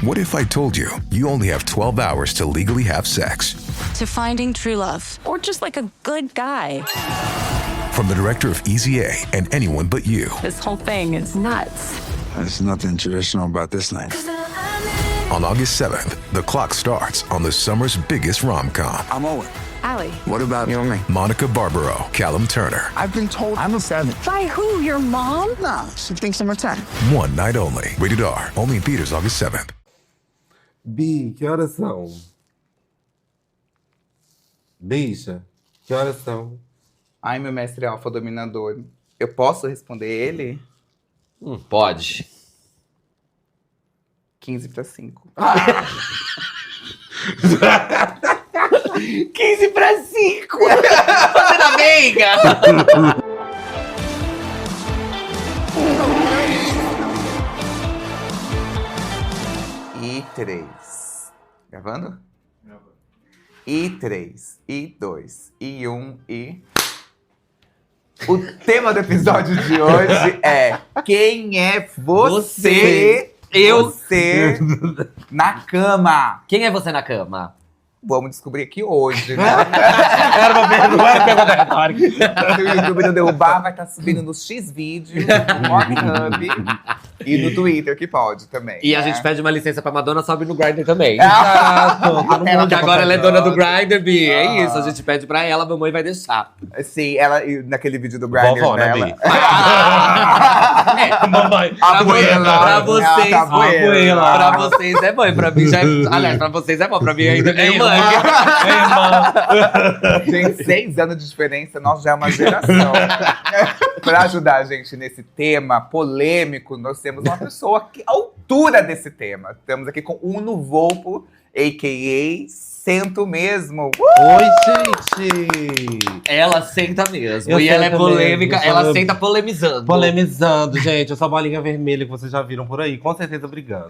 What if I told you you only have 12 hours to legally have sex? To finding true love. Or just like a good guy. From the director of Easy A and Anyone But You. This whole thing is nuts. There's nothing traditional about this night. On August 7th, the clock starts on the summer's biggest rom-com. I'm Owen. Allie. What about you and me? Monica Barbaro, Callum Turner. I've been told I'm a 7. By who? Your mom? Nah, she thinks I'm a 10. One night only. Rated R. Only in theaters August 7th. Bi, que horas são? Bicha, que horas são? Ai, meu mestre alfa dominador. Eu posso responder ele? Pode. 15:05. 15:05! Fazendo a meiga! E 3. Gravando? Gravando. E 3, e 2, e 1, e... O tema do episódio de hoje é quem é você? Você na cama. Quem é você na cama? Vamos descobrir aqui hoje, né? Era uma pergunta retórica. Se o YouTube não derrubar, vai estar subindo no Xvideo, no Pornhub e no Twitter, que pode também. E a né? gente pede uma licença pra Madonna, sobe no Grindr também. Exato. Todo mundo que agora ela é dona do Grindr, Bi. É isso, a gente pede pra ela, a mamãe vai deixar. Sim, ela, naquele vídeo do Grindr Vovó, né, dela. Bi? Mamãe, Abuela. pra vocês, Ela tá abuela. pra vocês é mãe, pra mim já é... Aliás, pra vocês é bom, pra mim ainda é mãe. Gente, 6 anos de diferença, nós já é uma geração. Pra ajudar a gente nesse tema polêmico, nós temos uma pessoa que à altura desse tema. Estamos aqui com Uno Volpo, a.k.a. Sento Mesmo. Oi, gente! Ela senta mesmo. Eu e ela é sento polêmica, mesmo, ela eu- senta polemizando. Polemizando, gente. Eu sou a bolinha vermelha que vocês já viram por aí. Com certeza brigando.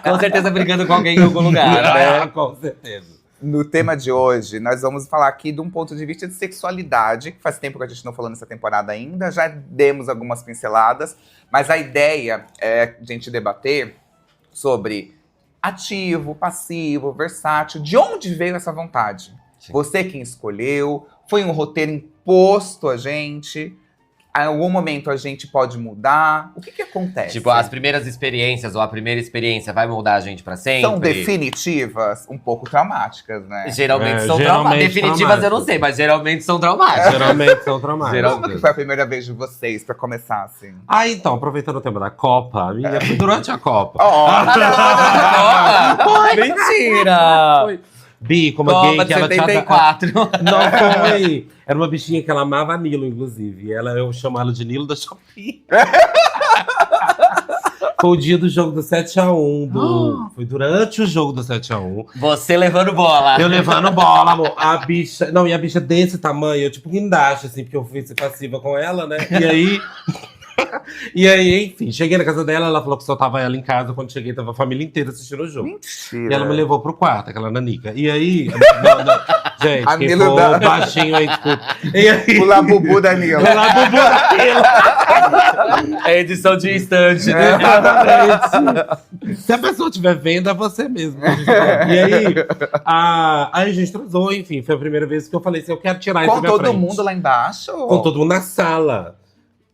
Com certeza brigando com alguém em algum lugar, né? Com certeza. No tema de hoje, nós vamos falar aqui de um ponto de vista de sexualidade, que faz tempo que a gente não falou nessa temporada ainda, já demos algumas pinceladas, mas a ideia é a gente debater sobre ativo, passivo, versátil, de onde veio essa vontade? Sim. Você quem escolheu, foi um roteiro imposto a gente, em algum momento a gente pode mudar, o que acontece? Tipo, as primeiras experiências ou a primeira experiência vai moldar a gente pra sempre? São definitivas, um pouco traumáticas, né? Geralmente É, são geralmente traumáticas. Definitivas eu não traumáticas. sei, mas geralmente são traumáticas. Geralmente são traumáticos. Como que foi a primeira vez de vocês, pra começar, assim? Ah, então, aproveitando o tema da Copa, a minha foi durante a Copa. Mentira! Foi. Bi, como a Copa gay de que ela tinha... 74. Não foi. Era uma bichinha que ela amava a Nilo, inclusive. Eu chamo ela de Nilo da Shopee. Foi o dia do jogo do 7x1. Foi durante o jogo do 7x1. Você levando bola. Eu levando bola, amor. A bicha... Não, e a bicha desse tamanho, eu tipo guindaste, assim, porque eu fui ser passiva com ela, né? E aí... E aí, enfim, cheguei na casa dela, ela falou que só tava ela em casa. Quando cheguei, tava a família inteira assistindo o jogo. Mentira. E ela me levou pro quarto, aquela nanica. E aí, gente, A quem Nilo for da- baixinho aí, desculpa. E aí, O Labubu da Nila. ela bubou É edição de instante, né? exatamente. Se a pessoa estiver vendo, é você mesmo. E aí, aí a gente transou, enfim. Foi a primeira vez que eu falei assim, eu quero tirar isso da Com minha todo frente. mundo lá embaixo? Com todo mundo na sala.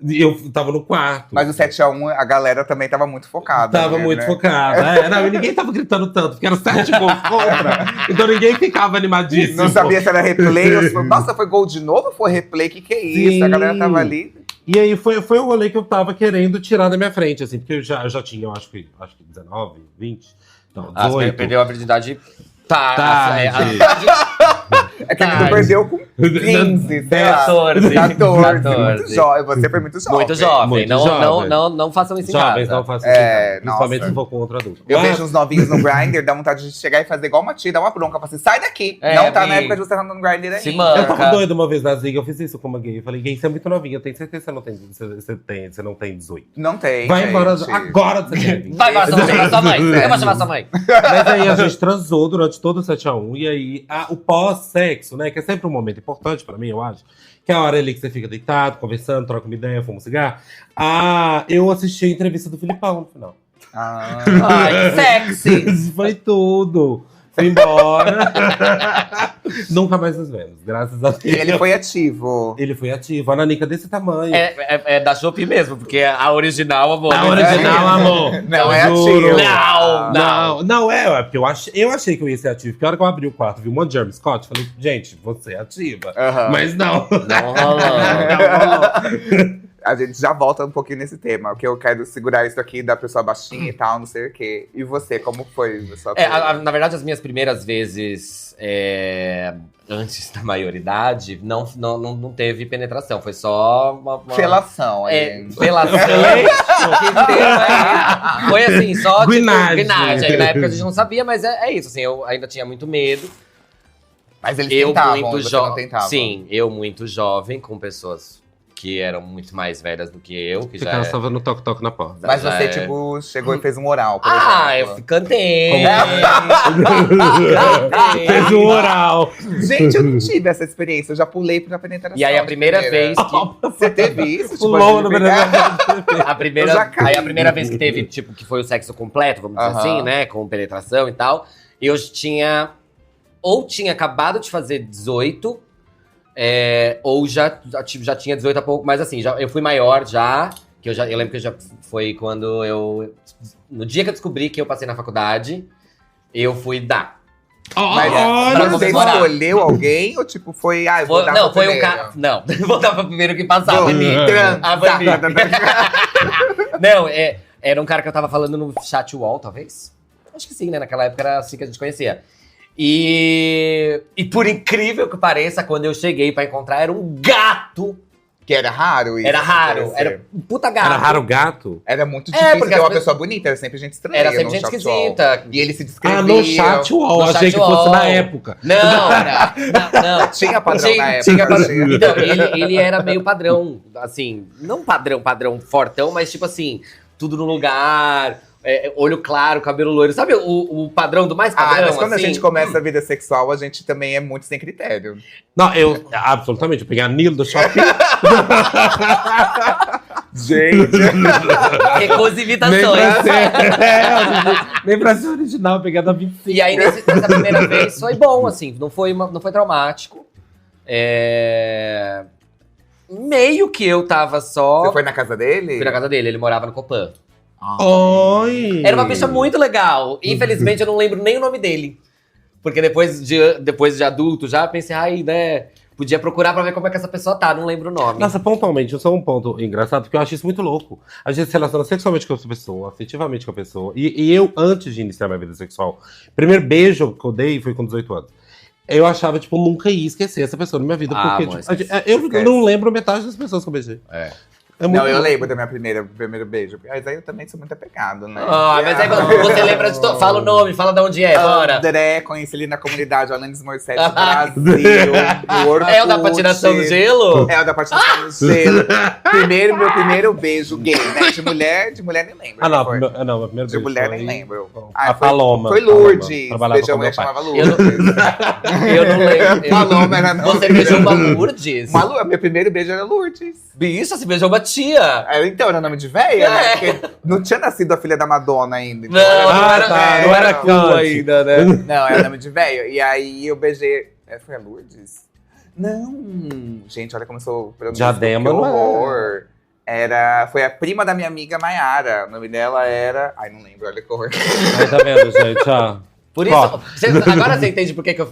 E eu tava no quarto. Mas o 7x1, a galera também tava muito focada. Tava né, muito né? focada. Não, e ninguém tava gritando tanto, porque eram 7 gols contra. Então ninguém ficava animadíssimo. Não sabia se era replay ou se foi... Nossa, foi gol de novo ou foi replay? Que é isso? Sim. A galera tava ali. E aí foi o rolê que eu tava querendo tirar da minha frente, assim, porque eu já tinha, eu acho que 19, 20. Não, Ah, 18. perdeu a virgindade. Tá. Tarde. É que a menina perdeu com 15, sei lá. 14. 14. Muito jovem. Você foi muito jovem. Muito jovem. Muito não, jovem. não façam isso em Jovens casa. não façam É, isso, principalmente nossa. se for com outro adulto. Eu Mas- vejo uns novinhos no Grindr, dá vontade de chegar e fazer igual uma tia, dar uma bronca. Falar assim, sai daqui. É, não tá na Bi. época de você estar no Grindr Se ainda. manda. Eu tava Cara. doido uma vez na Ziga, eu fiz isso com uma gay. Eu falei, gay, você é muito novinha, eu tenho certeza que você não tem 18. Não tem, Vai embora gente. agora, você quer vir. Vai chamar sua mãe. Eu vou chamar sua mãe. Mas aí a gente transou durante todo o 7x1. E aí, o pós-sexo, né? Que é sempre um momento importante pra mim, eu acho. Que é a hora ali que você fica deitado, conversando, troca uma ideia, fuma um cigarro. Eu assisti a entrevista do Filipão no final. Ai, que sexy! Isso foi tudo. Fui embora. Nunca mais nos vemos, graças a Deus. E ele foi ativo. Ele foi ativo. A nanica desse tamanho. É da Shopee mesmo, porque a original, amor. A original, amor. Não, Eu é juro. ativo. Não. É porque eu achei que eu ia ser ativo. Porque a hora que eu abri o quarto, vi um monte de Jeremy Scott, falei, gente, você é ativa. Mas não. Não rolou. A gente já volta um pouquinho nesse tema, porque eu quero segurar isso aqui da pessoa baixinha e tal, não sei o quê. E você, como foi? Na verdade, as minhas primeiras vezes antes da maioridade, não teve penetração. Foi só uma Felação. felação. Que tema é esse? Foi assim, só Guinagem. guinagem. Aí, na época a gente não sabia, mas é isso. Assim, eu ainda tinha muito medo. Mas eles Eu tentavam, muito você não jovem. tentava. Sim, eu muito jovem, com pessoas que eram muito mais velhas do que eu, que Você já tava no toque-toque na porta. Mas Já você, é. tipo, chegou e fez um oral, por eu exemplo. cantei. Fez um oral. Gente, eu não tive essa experiência, eu já pulei pra penetração. E aí a de primeira vez que Você teve isso? Tipo, Pulou de no pegar- A Eu já caí. aí a primeira vez que teve, tipo, que foi o sexo completo, vamos dizer Aham. assim, né? Com penetração e tal. Eu tinha acabado de fazer 18, ou já tinha 18 há pouco, mas assim, eu fui maior já. Eu lembro que foi quando no dia que eu descobri que eu passei na faculdade, eu fui dar. Mas Pra você comemorar. escolheu alguém ou tipo foi, eu vou dar Não, pra foi um primeiro? cara. Não, vou dar pra primeiro que passava em mim. Tá, A Bambi. Não, era um cara que eu tava falando no chat wall, talvez? Acho que sim, né? Naquela época era assim que a gente conhecia. E por incrível que pareça, quando eu cheguei pra encontrar, era um gato. Que era raro isso. Era raro. acontecer. Era um puta gato. Era raro o gato? Era muito difícil porque ter uma as pessoa bonita, era sempre gente estranha. Era sempre no gente chat esquisita. wall. E ele se descrevia. Ah, no chat wall. No Achei chat que fosse wall. na época. Não, não. Tinha padrão Tinha- na época. tinha padrão. tinha. Então, ele era meio padrão, assim, não padrão fortão, mas tipo assim, tudo no lugar, olho claro, cabelo loiro. Sabe o padrão do mais padrão, Mas quando assim? a gente começa a vida sexual, a gente também é muito sem critério. Não, absolutamente. Eu peguei a Nilo do shopping. Gente. Recusa Nem imitações. pra nem pra ser original, eu peguei a da 25. E aí, nessa primeira vez, foi bom, assim, não foi traumático. Meio que eu tava só... Você foi na casa dele? Fui na casa dele, ele morava no Copan. Oi! Era uma bicha muito legal. Infelizmente, eu não lembro nem o nome dele. Porque depois de adulto, já pensei, né? Podia procurar pra ver como é que essa pessoa tá, não lembro o nome. Nossa, pontualmente, isso é um ponto engraçado, porque eu acho isso muito louco. A gente se relaciona sexualmente com a pessoa, afetivamente com a pessoa. E eu, antes de iniciar minha vida sexual, o primeiro beijo que eu dei foi com 18 anos. Eu achava, tipo, nunca ia esquecer essa pessoa na minha vida, porque, amor, tipo, esquece. eu Esquece. não lembro metade das pessoas que eu beijei. É muito Não, eu louco. lembro da minha primeiro beijo. Mas aí eu também sou muito apegado, né? Mas aí você lembra de Fala o nome, fala de onde é, bora. André, conheci ele na comunidade Alanis Morissette Brasil. do Orkut. É o da patinação no gelo? É o da patinação no gelo. Meu primeiro beijo gay, né? De mulher nem lembro. Ah, não, Foi. meu primeiro De beijo mulher foi nem lembro. A Paloma. Foi Paloma. Lourdes. Trabalhava Beijou com mulher meu pai. chamava Eu Lourdes. Eu não lembro. Paloma era não. Você beijou uma Lourdes? Meu primeiro beijo era Lourdes. Bicha, você beijou uma tia. Então, era nome de véia, né? É. Porque não tinha nascido a filha da Madonna ainda. Então não era cool Kant. ainda, né? Não, era nome de velho. E aí eu beijei. Foi a Lourdes? Não. Gente, olha como eu sou. Diadema que não é. horror. Foi a prima da minha amiga Maiara. O nome dela era. Ai, não lembro, olha que horror. Aí, tá vendo, gente? Ó. Por isso, Ó. agora você entende por que eu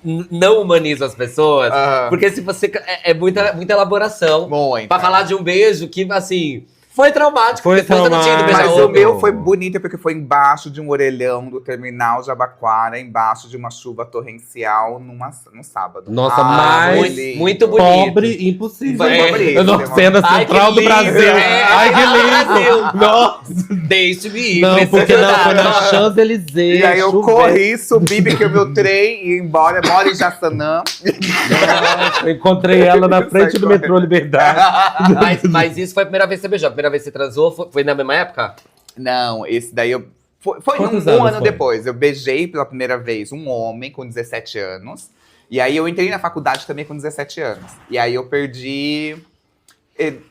não humanizo as pessoas? Aham. Porque se você. É muita elaboração. Muito. Pra falar de um beijo que, assim, foi traumático. Foi Depois eu não tinha ido beijar Mas traumático. o homem. meu foi bonito porque foi embaixo de um orelhão do terminal Jabaquara, embaixo de uma chuva torrencial num sábado. Nossa, Ai, mais lindo. muito bonito. Pobre impossível. Pobre, Eu não cena Ai, central que do lindo. Brasil. Ai, que Brasil. lindo. Nossa. Deixe-me ir. Não, porque não, foi na Impressionado. Champs-Élysées. E aí eu chovendo. corri, subi, peguei o meu trem e ia embora. Moro em Jaçanã. Eu encontrei ela na frente do metrô Liberdade. Mas isso foi a primeira vez que você beijou. A primeira vez que você transou foi na mesma época? Não, esse daí eu... Foi Quantos um anos ano foi? depois. Eu beijei pela primeira vez um homem com 17 anos. E aí eu entrei na faculdade também com 17 anos. E aí eu perdi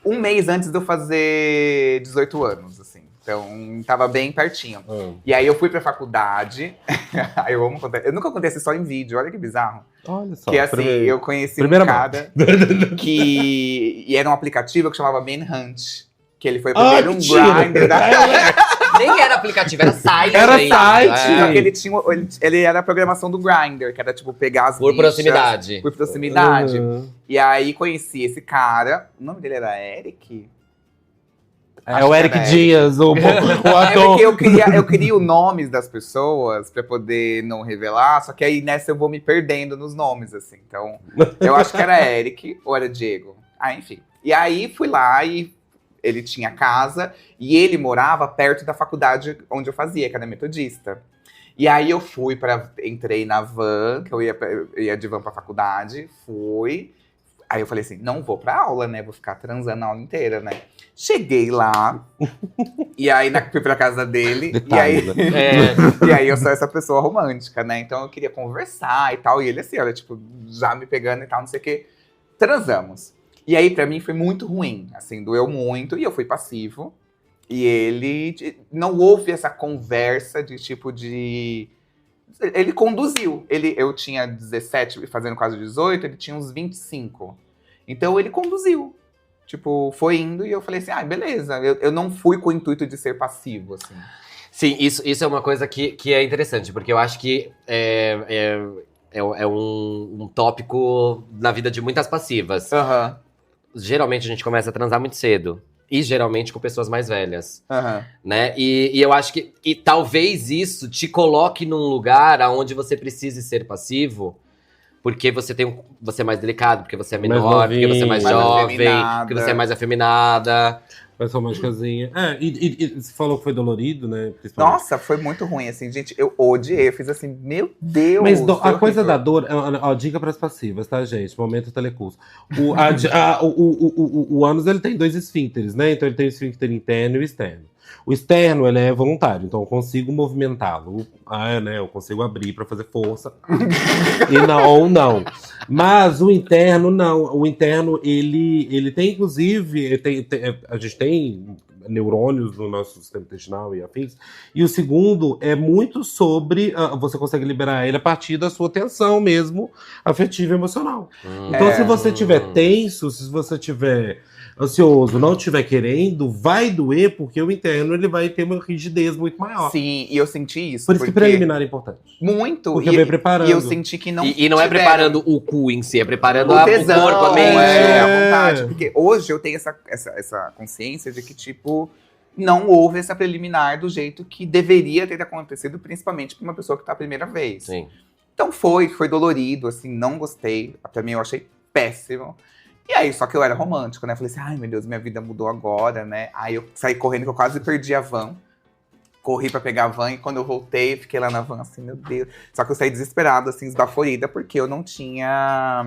um mês antes de eu fazer 18 anos, assim. Então, tava bem pertinho. E aí eu fui pra faculdade. Aí eu amo contar. Eu nunca contei essa história em vídeo, olha que bizarro. Olha só. Que assim, eu conheci um cara que e era um aplicativo que chamava Manhunt. Que ele foi primeiro um Grindr da Nem era aplicativo, era site. Era ainda. site. Só que ele tinha. Ele era a programação do Grindr, que era tipo pegar as Por bichas proximidade. Por proximidade. E aí conheci esse cara. O nome dele era Eric? É o Eric Dias, o É ator. porque eu crio nomes das pessoas pra poder não revelar, só que aí nessa eu vou me perdendo nos nomes, assim. Então, eu acho que era Eric ou era Diego. Ah, enfim. E aí fui lá e ele tinha casa e ele morava perto da faculdade onde eu fazia, que era metodista. E aí eu entrei na van, que eu ia de van pra faculdade, fui. Aí eu falei assim, não vou pra aula, né? Vou ficar transando a aula inteira, né? Cheguei lá, e aí fui pra casa dele, e aí eu sou essa pessoa romântica, né? Então eu queria conversar e tal, e ele assim, olha, tipo, já me pegando e tal, não sei o quê. Transamos. E aí pra mim foi muito ruim, assim, doeu muito, e eu fui passivo. E ele, não houve essa conversa de tipo de... Ele conduziu, eu tinha 17, fazendo quase 18, ele tinha uns 25. Então ele conduziu. Tipo, foi indo e eu falei assim, beleza. Eu não fui com o intuito de ser passivo, assim. Sim, isso é uma coisa que é interessante, porque eu acho que é um tópico na vida de muitas passivas. Geralmente a gente começa a transar muito cedo. E geralmente com pessoas mais velhas, né? E eu acho que talvez isso te coloque num lugar onde você precise ser passivo, porque você é mais delicado, porque você é menor, porque você é mais jovem, porque você é mais afeminada. Vai ser mais casinha. E você falou que foi dolorido, né? Nossa, foi muito ruim, assim, gente. Eu odiei, eu fiz assim, meu Deus. Mas a coisa da dor, dica pras passivas, tá, gente? Momento telecurso. O ânus, ele tem 2 esfíncteres, né? Então ele tem o esfíncter interno e o externo. O externo, ele é voluntário, então eu consigo movimentá-lo. Né? Eu consigo abrir pra fazer força. ou não. Mas o interno, não. O interno, ele tem, inclusive, a gente tem neurônios no nosso sistema intestinal e afins. E o segundo é muito sobre... você consegue liberar ele a partir da sua tensão mesmo, afetiva e emocional. Então, se você estiver tenso, se você estiver ansioso, não estiver querendo, vai doer, porque o interno ele vai ter uma rigidez muito maior. Sim, e eu senti isso. Por isso que preliminar é importante. Muito. Porque vai preparando. E eu senti que não E não é preparando o cu em si, é preparando o tesão, o corpo, a mente. A vontade. Porque hoje eu tenho essa consciência de que, tipo, não houve essa preliminar do jeito que deveria ter acontecido, principalmente pra uma pessoa que tá a primeira vez. Sim. Então foi dolorido, assim, não gostei. Pra mim eu achei péssimo. E aí, só que eu era romântico, né? Falei assim, ai meu Deus, minha vida mudou agora, né? Aí eu saí correndo, que eu quase perdi a van. Corri pra pegar a van e quando eu voltei, fiquei lá na van assim, meu Deus. Só que eu saí desesperado, assim, esbaforida, porque eu não tinha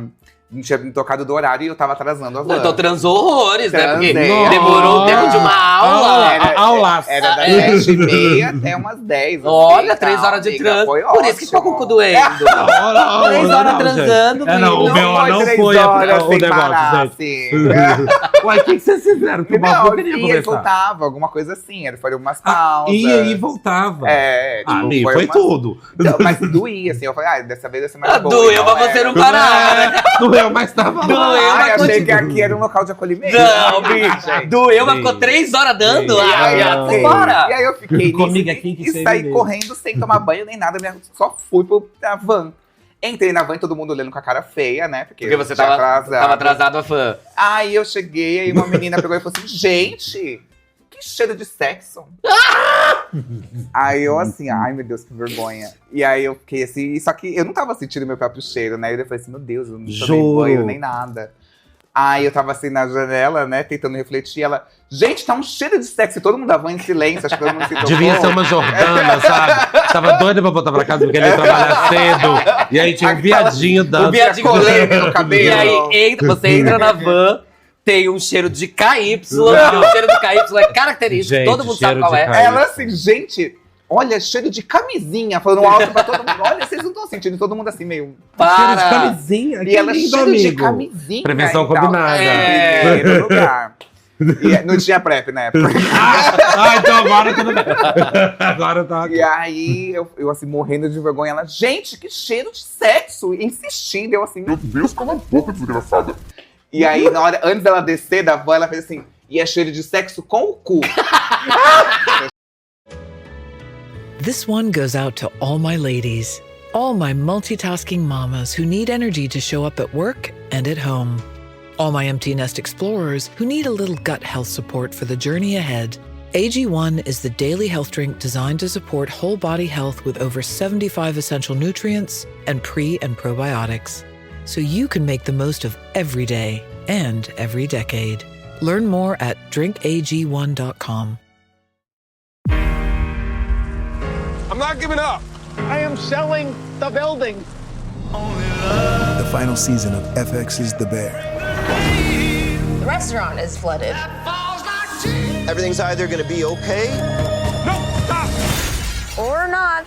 me tocado do horário e eu tava atrasando a van. Então transou horrores, né? Porque Transei. demorou o tempo de uma aula. Aula. Era das 7h30 até umas 10. Olha, assim, 3 tal, horas de amiga, trânsito. foi Por isso que ficou com o cu doendo. 3 horas transando, gente. Não, o filho. meu não três foi horas o sem negócio, parar, gente. assim. Uai, o que vocês fizeram? Que o Não, Babu queria ele conversar. voltava, alguma coisa assim. Ele foi umas pausas. E aí voltava. Tipo, amigo, foi umas- tudo. Então, mas doía, assim. Eu falei, dessa vez vai ser mais boa. Doeu, Então, mas você não parava. Doeu, mas tava lá. Doeu, mas achei continua. que aqui era um local de acolhimento. Não, bicho. Doeu, mas ficou 3 horas dando. Sim. Sim. Bora. E aí eu fiquei Comigo nisso aqui que e sei saí mesmo. correndo sem tomar banho nem nada. Só fui pra van. Entrei na van e todo mundo olhando com a cara feia, né? Porque você já tava atrasado a fã. Aí eu cheguei, aí uma menina pegou e falou assim, gente, que cheiro de sexo. Aí eu assim, ai meu Deus, que vergonha. E aí eu fiquei assim, só que eu não tava sentindo meu próprio cheiro, né? Eu falei assim, meu Deus, eu não tomei Juro. banho nem nada. Aí eu tava assim na janela, né, tentando refletir, ela... Gente, tá um cheiro de sexo, e todo mundo dava em silêncio, acho que todo mundo se tocou. Devia ser uma Jordana, sabe? Tava doida pra voltar pra casa porque ele ia trabalhar cedo. E aí tinha um viadinho dando. O viadinho colete no cabelo. E aí você entra na van, tem um cheiro de KY, porque o cheiro do KY é característico, Gente, todo mundo sabe cheiro qual de é. KY. Ela assim, gente, olha, cheiro de camisinha, falando alto pra todo mundo. Olha, vocês não estão sentindo, todo mundo assim meio... Cheiro de Para! camisinha. E ela, lindo, cheiro de amigo. camisinha. Prevenção e tal. combinada. Em primeiro lugar. E não tinha PrEP na época. Então agora tudo bem. Agora tá aqui. E aí, eu assim, morrendo de vergonha. Ela, gente, que cheiro de sexo! E insistindo, eu assim, meu Deus, cala a boca, desgraçada. E aí, na hora, antes dela descer da van, ela fez assim, e é cheiro de sexo com o cu. This one goes out to all my ladies, all my multitasking mamas who need energy to show up at work and at home, all my empty nest explorers who need a little gut health support for the journey ahead. AG1 is the daily health drink designed to support whole body health with over 75 essential nutrients and pre and probiotics, so you can make the most of every day and every decade. Learn more at drinkag1.com. I'm not giving up. I am selling the building. The final season of FX's The Bear. The restaurant is flooded. Everything's either gonna be okay. No, stop! Or not.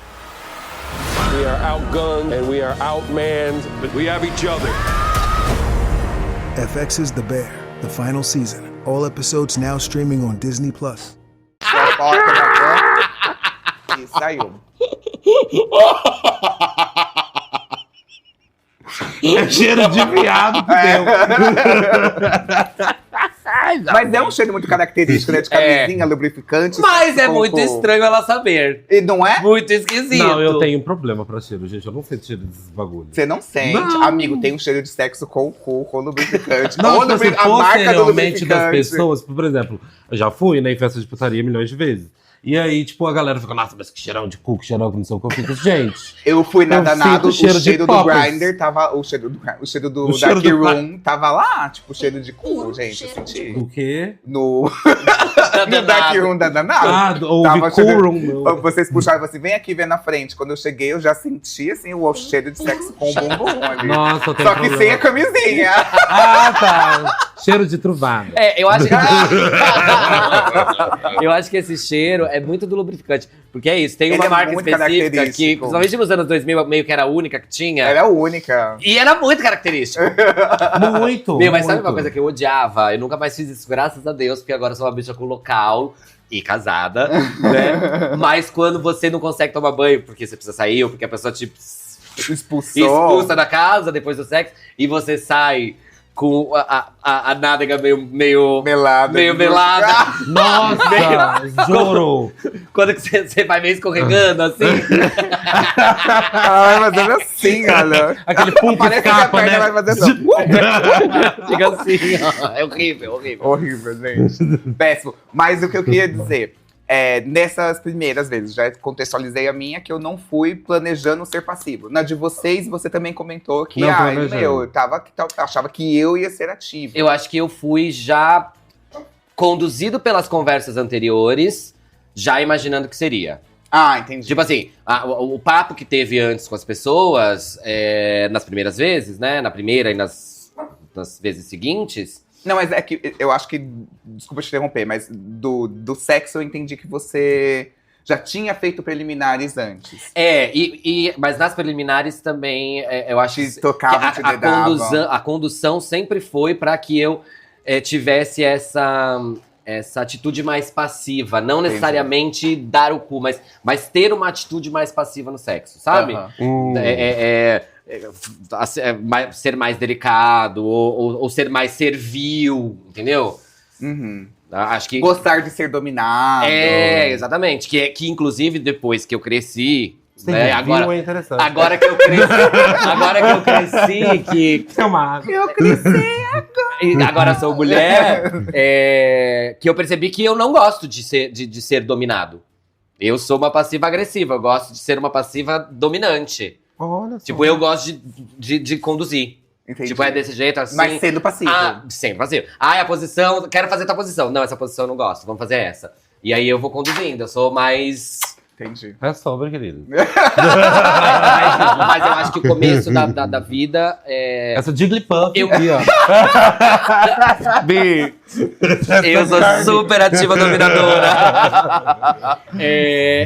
We are outgunned and we are outmanned, but we have each other. FX's The Bear, the final season. All episodes now streaming on Disney+. A porta da van e saiu. É cheiro de viado que deu. Mas é um cheiro muito característico, né? De camisinha, lubrificante. Mas é com- muito com- estranho ela saber. E não é? Muito esquisito. Não, eu tenho problema pra cheiro, gente. Eu não sei cheiro desses bagulhos. Você não sente. Não. Amigo, tem um cheiro de sexo com o cu, com lubrificante. Não, Ou se você a fosse marca do realmente das lubrificante. pessoas, por exemplo, eu já fui, né, em festa de putaria milhões de vezes. E aí, tipo, a galera fica, nossa, mas que cheirão de cu, que cheirão que não sei o que. Eu fico, gente. Eu fui na Eu danado, o sinto cheiro cheiro de do poppers. Grindr tava. O cheiro do O cheiro Dark do Room tava lá, tipo, o cheiro de cu, gente. Eu senti. O quê? No Dark Room da danado. Houve Tava cool cheiro- room. Vocês puxaram assim, vem aqui ver na frente. Quando eu cheguei, eu já senti assim o cheiro de sexo com o bumbum ali. Nossa, eu tenho Só que problema. sem a camisinha. Ah, tá. Cheiro de truvada. Eu acho que... eu acho que esse cheiro é muito do lubrificante. Porque é isso, tem Ele uma é marca muito específica que, característico. principalmente nos anos 2000, meio que era a única que tinha. Era a única. E era muito característico. Muito. Meu, mas sabe muito. uma coisa que eu odiava? Eu nunca mais fiz isso, graças a Deus, porque agora eu sou uma bicha com local e casada, né? Mas quando você não consegue tomar banho porque você precisa sair, ou porque a pessoa te expulsa da casa depois do sexo, e você sai com a nádega meio Melada. meio melada. Nossa, juro. Quando que você vai meio escorregando, assim. Ela vai fazendo assim, olha. Aquele pum que Parece que a escapa, perna né? vai fazer assim. Fica assim, ó. É horrível, horrível. Horrível, gente. Péssimo. Mas o que eu queria dizer nessas primeiras vezes, já contextualizei a minha, que eu não fui planejando ser passivo. Na de vocês, você também comentou que, Não planejando. eu achava que eu ia ser ativo. Eu acho que eu fui já conduzido pelas conversas anteriores, já imaginando que seria. Ah, entendi. Tipo assim, o papo que teve antes com as pessoas, nas primeiras vezes, né? Na primeira e nas vezes seguintes. Não, mas é que eu acho que. Desculpa te interromper, mas do sexo eu entendi que você já tinha feito preliminares antes. Mas nas preliminares também, eu acho Te tocavam, te dedavam. a condução sempre foi para que eu tivesse essa atitude mais passiva. Não necessariamente dar o cu, mas ter uma atitude mais passiva no sexo, sabe? Uhum. Ser mais delicado, ou ser mais servil, entendeu? Uhum. Acho que... Gostar de ser dominado. Exatamente. Que inclusive, depois que eu cresci... Sim, né, agora é interessante. Agora que eu cresci, que Eu cresci. e agora sou mulher, que eu percebi que eu não gosto de ser dominado. Eu sou uma passiva agressiva, eu gosto de ser uma passiva dominante. Olha só. Tipo, eu gosto de conduzir. Entendi. Tipo, é desse jeito, assim. Mas sendo passivo. Sendo passivo. A posição, quero fazer tua posição. Não, essa posição eu não gosto, vamos fazer essa. E aí eu vou conduzindo, eu sou mais... Entendi. É sobre, querido. mas eu acho que o começo da vida é... Essa Jigglypuff Eu- aqui, ó. Eu sou super ativa dominadora.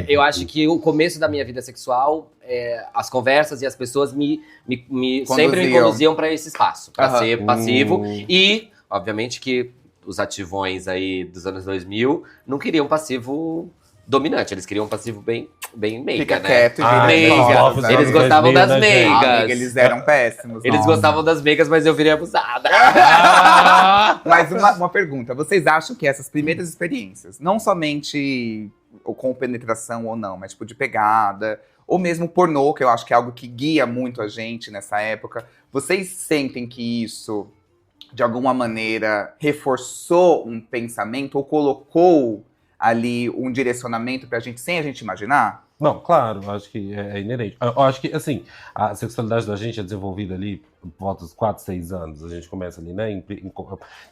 Eu acho que o começo da minha vida sexual, as conversas e as pessoas sempre me conduziam pra esse espaço, pra Aham. ser passivo. E, obviamente, que os ativões aí dos anos 2000 não queriam passivo dominante, eles queriam um passivo bem meiga, Fica né? quieto e vira meiga. né? Eles gostavam das né, gente? meigas. Amiga, eles eram péssimos. Eles nossa. gostavam das meigas, mas eu virei abusada. Mas uma pergunta, vocês acham que essas primeiras experiências, não somente com penetração ou não, mas tipo de pegada, ou mesmo pornô, que eu acho que é algo que guia muito a gente nessa época, vocês sentem que isso, de alguma maneira, reforçou um pensamento ou colocou ali um direcionamento pra gente, sem a gente imaginar? Não, claro, eu acho que é inerente. Eu acho que, assim, a sexualidade da gente é desenvolvida ali por volta dos 4, 6 anos. A gente começa ali, né?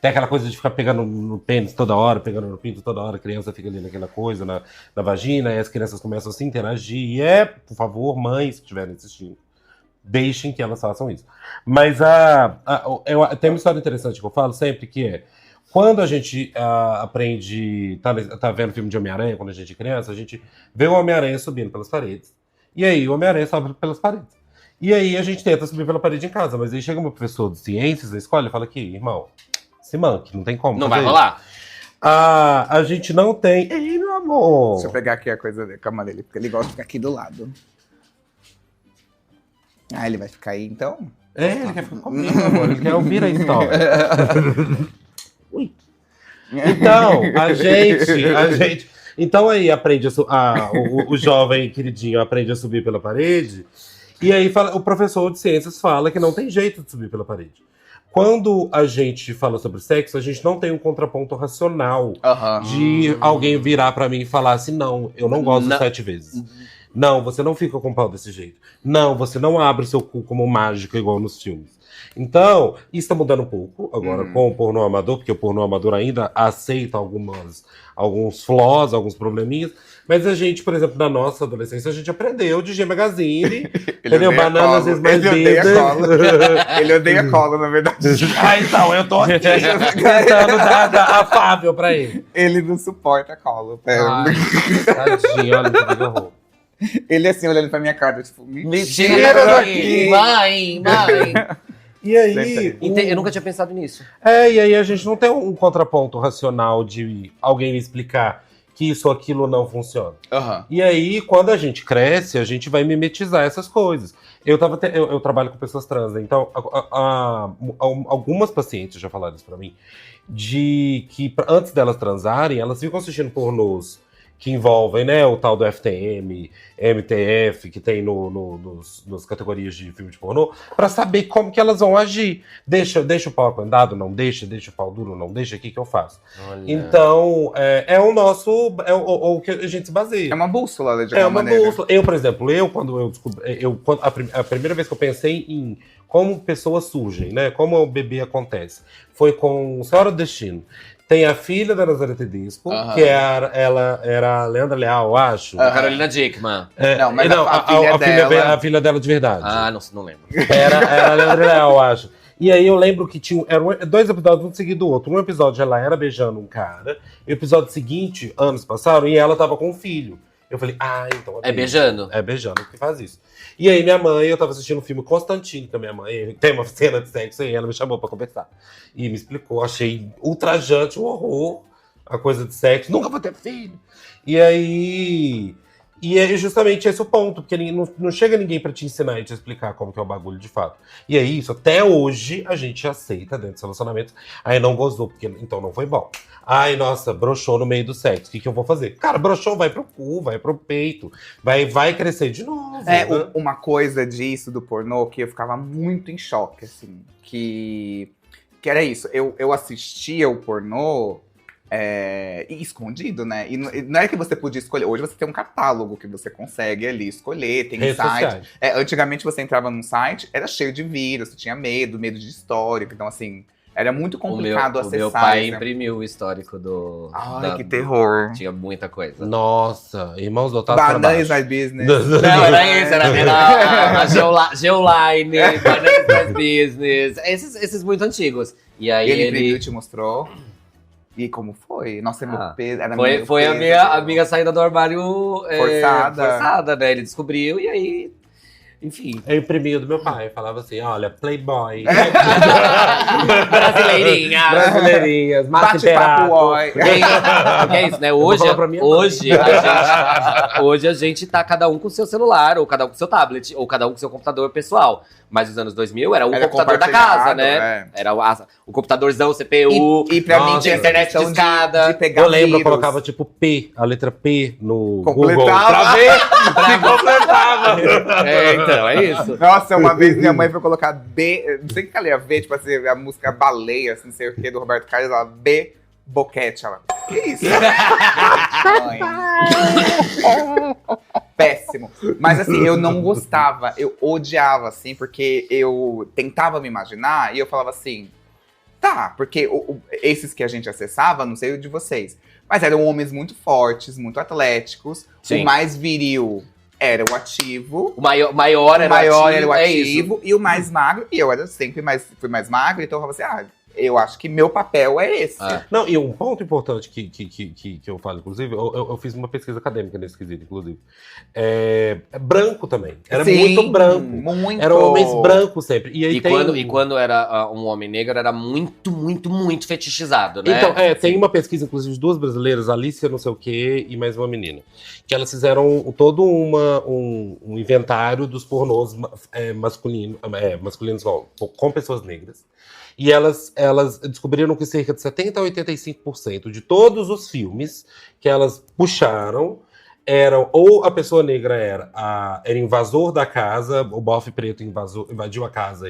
Tem aquela coisa de ficar pegando no pênis toda hora, pegando no pinto toda hora, a criança fica ali naquela coisa, na vagina, e as crianças começam a se interagir. E por favor, mães que estiverem assistindo, deixem que elas façam isso. Mas tem uma história interessante que eu falo sempre, que é quando a gente aprende, tá vendo filme de Homem-Aranha, quando a gente é criança, a gente vê o Homem-Aranha subindo pelas paredes. E aí o Homem-Aranha sobe pelas paredes. E aí a gente tenta subir pela parede em casa, mas aí chega uma professor de ciências da escola e fala aqui, irmão, se manque, não tem como. Não vai rolar. A gente não tem. Ei, meu amor! Deixa eu pegar aqui a coisa dele, calma dele, porque ele gosta de ficar aqui do lado. Ah, ele vai ficar aí então? Ele quer ficar comigo, amor. Ele quer ouvir a história. Ui. Então, a gente. Então aí aprende o jovem queridinho aprende a subir pela parede. E aí o professor de ciências fala que não tem jeito de subir pela parede. Quando a gente fala sobre sexo, a gente não tem um contraponto racional de alguém virar pra mim e falar assim: não, eu não gosto 7 vezes. Não, você não fica com o pau desse jeito. Não, você não abre seu cu como mágico igual nos filmes. Então, isso tá mudando um pouco agora com o pornô amador, porque o pornô amador ainda aceita alguns flaws, alguns probleminhas. Mas a gente, por exemplo, na nossa adolescência, a gente aprendeu de G Magazine, entendeu? Bananas vezes mais Ele odeia cola, na verdade. Então, eu tô aqui tentando dar afável pra ele. Ele não suporta colo. Tadinho, olha que horror. Ele assim, olhando pra minha cara, tipo, Mentira daqui! Mãe! E aí... Eu nunca tinha pensado nisso. E aí a gente não tem um contraponto racional de alguém me explicar que isso ou aquilo não funciona. E aí, quando a gente cresce, a gente vai mimetizar essas coisas. Eu trabalho com pessoas trans, né? Então algumas pacientes já falaram isso pra mim, de que antes delas transarem, elas ficam assistindo pornôs que envolvem, né, o tal do FTM, MTF, que tem nos categorias de filme de pornô, pra saber como que elas vão agir. Deixa o pau acordado, não deixa o pau duro, não deixa, o que eu faço? Olha. Então, é o que a gente se baseia. É uma bússola, de alguma maneira. Bússola. Eu, por exemplo, quando eu descobri, a primeira vez que eu pensei em como pessoas surgem, né, como o bebê acontece, foi com Senhora do Destino. Tem a filha da Nazaré Tedesco, que ela era a Leandra Leal, eu acho. A Carolina Dickman. A filha dela de verdade. Não lembro. Era a Leandra Leal, eu acho. E aí eu lembro que eram 2 episódios, um seguido do outro. Um episódio ela era beijando um cara, e o episódio seguinte, anos passaram, e ela tava com um filho. Eu falei, então é beijando. É beijando que faz isso. E aí eu tava assistindo um filme Constantine com a minha mãe, tem uma cena de sexo, e ela me chamou pra conversar. E me explicou, achei ultrajante, um horror, a coisa de sexo, nunca vou ter filho. E aí... E é justamente esse o ponto, porque não chega ninguém pra te ensinar e te explicar como que é o bagulho de fato. E é isso, até hoje a gente aceita dentro dos relacionamentos. Aí não gozou, porque então não foi bom. Ai, nossa, broxou no meio do sexo, o que eu vou fazer? Cara, broxou, vai pro cu, vai pro peito, vai crescer de novo. Né? Uma coisa disso do pornô que eu ficava muito em choque, assim, que era isso, eu assistia o pornô escondido, né? E não é que você podia escolher. Hoje você tem um catálogo que você consegue ali escolher, tem site. Antigamente você entrava num site, era cheio de vírus, você tinha medo de histórico. Então, assim, era muito complicado acessar. O meu pai imprimiu o histórico do... que terror. Tinha muita coisa. Nossa, Irmãos Dotados Bananas My Business. Não, era isso, era a Geoline, Bananas My Business. Esses muito antigos. E aí ele imprimiu e te mostrou... E como foi? Nossa, era foi a minha saída do armário forçada, né? Ele descobriu e aí Enfim. Eu imprimia do meu pai, falava assim, olha, Playboy. Brasileirinha. Brasileirinhas, Márcio Bate-papo, Imperato. oi. É isso, né? vou falar pra minha Hoje a gente tá cada um com o seu celular, ou cada um com o seu tablet, ou cada um com o seu computador pessoal. Mas nos anos 2000 era o computador da casa, né? Era o computadorzão, CPU, E pra mim tinha internet essa questão discada. de pegar Eu lembro, eu vírus. colocava tipo P, a letra P no Completava. Google. Pra ver se completava. Então, é isso. Nossa, uma vez minha mãe foi colocar B, não sei o que ela ia ver, tipo assim, a música Baleia, assim, não sei o que, do Roberto Carlos, ela B Boquete, ela. Que isso? Mãe. Péssimo. Mas assim, eu não gostava, eu odiava, assim, porque eu tentava me imaginar e eu falava assim, tá, porque esses que a gente acessava, não sei o de vocês, mas eram homens muito fortes, muito atléticos, Sim. o mais viril era o ativo. O maior era o é ativo isso. e o mais magro. E eu era sempre fui mais magro, então eu falava assim, eu acho que meu papel é esse. Não, e um ponto importante que eu falo, inclusive, eu fiz uma pesquisa acadêmica nesse quesito, inclusive. Branco também. Era muito branco. Muito. Eram homens brancos sempre. E, aí Quando era um homem negro, era muito, muito, muito fetichizado, né? Então, tem uma pesquisa, inclusive, de duas brasileiras, Alicia não sei o quê e mais uma menina, que elas fizeram todo um inventário dos pornôs masculinos com pessoas negras. E elas descobriram que cerca de 70% a 85% de todos os filmes que elas puxaram eram, ou a pessoa negra era invasor da casa, o bofe preto invadiu a casa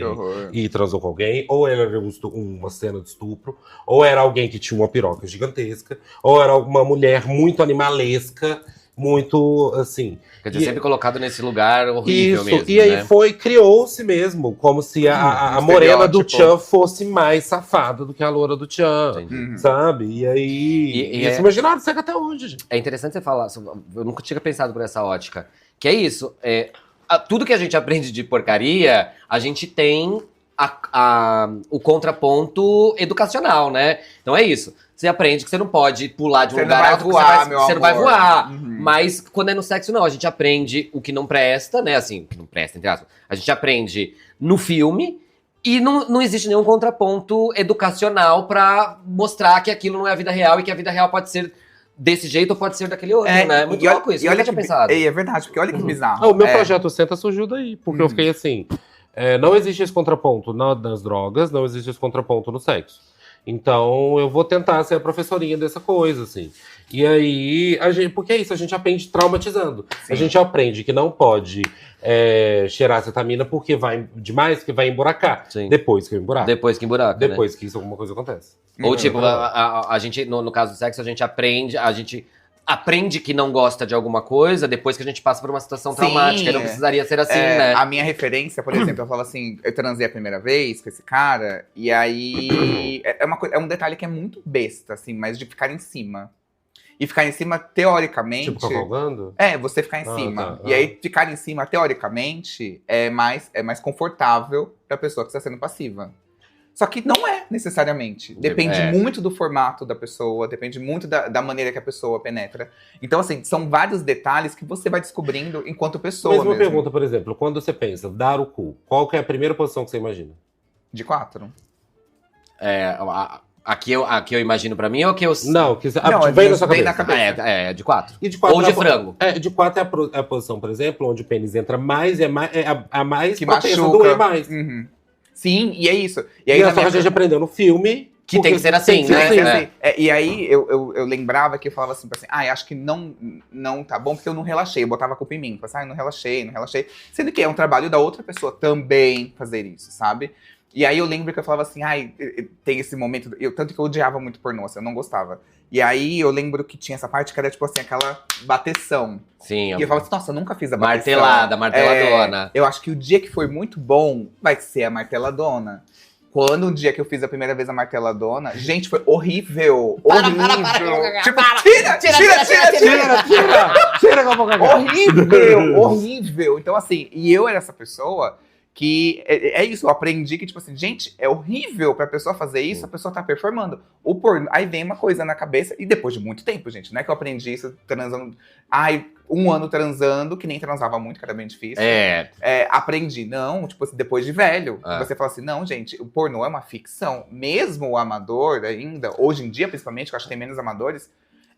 e transou com alguém, ou era uma cena de estupro, ou era alguém que tinha uma piroca gigantesca, ou era uma mulher muito animalesca, muito, assim... Quer dizer, sempre colocado nesse lugar horrível mesmo, e aí né? criou-se mesmo, como se a morena do Tchan fosse mais safada do que a loura do Tchan, sabe? E aí... esse imaginário segue até hoje, gente. É interessante você falar, eu nunca tinha pensado por essa ótica, que é isso, tudo que a gente aprende de porcaria, a gente tem o contraponto educacional, né? Então é isso. Você aprende que você não pode pular de um lugar alto, você não vai voar. Mas quando é no sexo, não. A gente aprende o que não presta, né? Assim, o que não presta, entre aspas. A gente aprende no filme e não existe nenhum contraponto educacional pra mostrar que aquilo não é a vida real e que a vida real pode ser desse jeito ou pode ser daquele outro, né? Muito louco isso. E olha que eu tinha pensado. É verdade, porque olha que bizarro. O meu projeto Senta surgiu daí, porque eu fiquei assim... não existe esse contraponto nas drogas, não existe esse contraponto no sexo. Então, eu vou tentar ser a professorinha dessa coisa, assim. E aí, porque é isso, a gente aprende traumatizando. Sim. A gente aprende que não pode cheirar acetamina porque vai demais, que vai emburacar. Sim. Depois que emburaca. Depois que emburaca, Depois que alguma coisa acontece. Ou tipo, a gente, no caso do sexo, a gente aprende que não gosta de alguma coisa depois que a gente passa por uma situação traumática. Não precisaria ser assim, né? A minha referência, por exemplo, eu falava assim, eu transei a primeira vez com esse cara, e aí é um detalhe que é muito besta, assim, mas de ficar em cima. E ficar em cima, teoricamente... Tipo, cavalgando? Você ficar em cima. E aí, ficar em cima, teoricamente, é mais confortável pra pessoa que está sendo passiva. Só que não é, necessariamente. Depende muito do formato da pessoa, depende muito da maneira que a pessoa penetra. Então, assim, são vários detalhes que você vai descobrindo enquanto pessoa mesmo. Mas uma pergunta, por exemplo, quando você pensa, dar o cu, qual que é a primeira posição que você imagina? De 4. Aqui eu imagino pra mim ou que eu... Não, vem na sua cabeça. Na cabeça. De 4. E de 4 ou de frango. De 4 é a posição, por exemplo, onde o pênis entra mais e a mais que propensa machuca. a doer mais. Sim, e é isso. E aí a gente aprendeu no filme... Que tem que ser assim, né? E aí eu lembrava que eu falava assim, acho que não tá bom, porque eu não relaxei. Eu botava a culpa em mim. Falava assim, não relaxei. Sendo que é um trabalho da outra pessoa também fazer isso, sabe? E aí eu lembro que eu falava assim, tem esse momento... Tanto que eu odiava muito pornô, assim, eu não gostava. E aí eu lembro que tinha essa parte que era tipo assim, aquela bateção. Sim. E eu falava assim, nossa, eu nunca fiz a bateção. Marteladona. Eu acho que o dia que foi muito bom vai ser a marteladona. Quando o dia que eu fiz a primeira vez a marteladona, gente, foi horrível. Para, tipo, tira com a boca. Horrível. Então assim, e eu era essa pessoa Que é isso, eu aprendi que, tipo assim, gente, é horrível pra pessoa fazer isso, a pessoa tá performando. O porno, aí vem uma coisa na cabeça, e depois de muito tempo, gente, não é que eu aprendi isso transando, 1 ano transando, que nem transava muito, que era bem difícil. Aprendi, não, tipo assim, depois de velho. Você fala assim, não, gente, o pornô é uma ficção. Mesmo o amador ainda, hoje em dia, principalmente, que eu acho que tem menos amadores,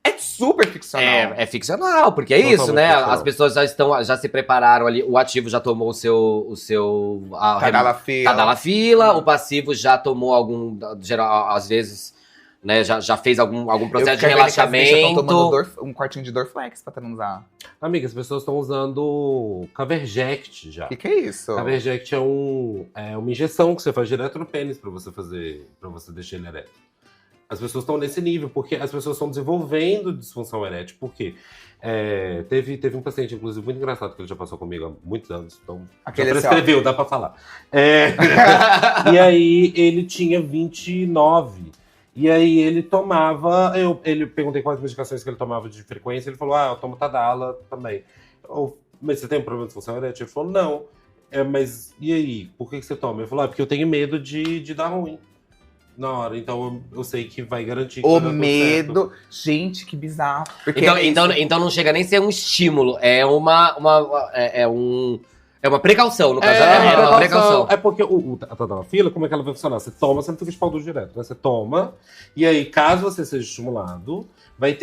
é super ficcional. É ficcional, porque é isso, né? As pessoas já se prepararam ali. O ativo já tomou o seu Tadalafila. O passivo já tomou geral, às vezes, né? Já fez algum processo de relaxamento. Tomando um quartinho de Dorflex pra transar. Amiga, as pessoas estão usando Caverject já. O que é isso? Caverject é uma injeção que você faz direto no pênis pra você deixar ele ereto. As pessoas estão nesse nível, porque as pessoas estão desenvolvendo disfunção erétil. Por quê? Teve um paciente, inclusive, muito engraçado, que ele já passou comigo há muitos anos. Então, já prescreveu, dá pra falar. E aí, ele tinha 29. E aí, ele tomava... Ele perguntei quais medicações que ele tomava de frequência. Ele falou, eu tomo Tadala também. Mas você tem um problema de disfunção erétil? Ele falou, não. Mas e aí? Por que você toma? Ele falou, porque eu tenho medo de dar ruim na hora, então eu sei que vai garantir que o medo, gente, que bizarro. Porque então não chega nem a ser um estímulo, é uma precaução, no caso. É uma precaução. É porque a Tadalafila, como é que ela vai funcionar? Você toma, você não fica de pau duro direto, né? Você toma, e aí, caso você seja estimulado,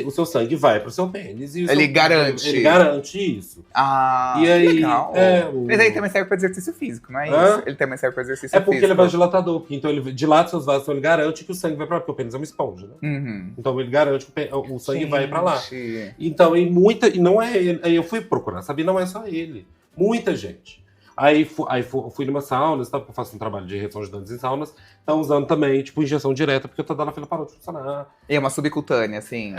o seu sangue vai pro seu pênis. E ele garante. Ele garante isso. E aí, legal. Mas aí também serve pra exercício físico, não é isso? Ele também serve pra exercício físico. É porque ele é vasodilatador, então ele dilata seus vasos, então ele garante que o sangue vai pra lá, porque o pênis é uma esponja, né? Então ele garante que o sangue vai pra lá. Então, e não é ele. Aí eu fui procurar, sabe? Não é só ele. Muita gente. Aí fui numa sauna, eu faço um trabalho de redução de danos em saunas, tá usando também, tipo, injeção direta, porque o Tadalafila parou de funcionar. E é uma subcutânea, assim?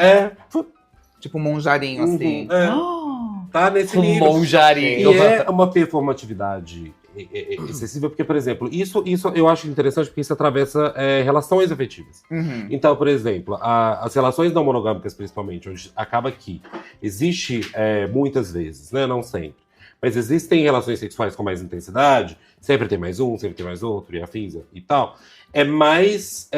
Tipo um monjarinho, assim. Tá nesse nível. Monjarinho. E é uma performatividade excessiva, porque, por exemplo, isso eu acho interessante, porque isso atravessa relações afetivas. Então, por exemplo, as relações não monogâmicas, principalmente, onde acaba que existe muitas vezes, né, não sempre, mas existem relações sexuais com mais intensidade, sempre tem mais um, sempre tem mais outro, e afins e tal. É mais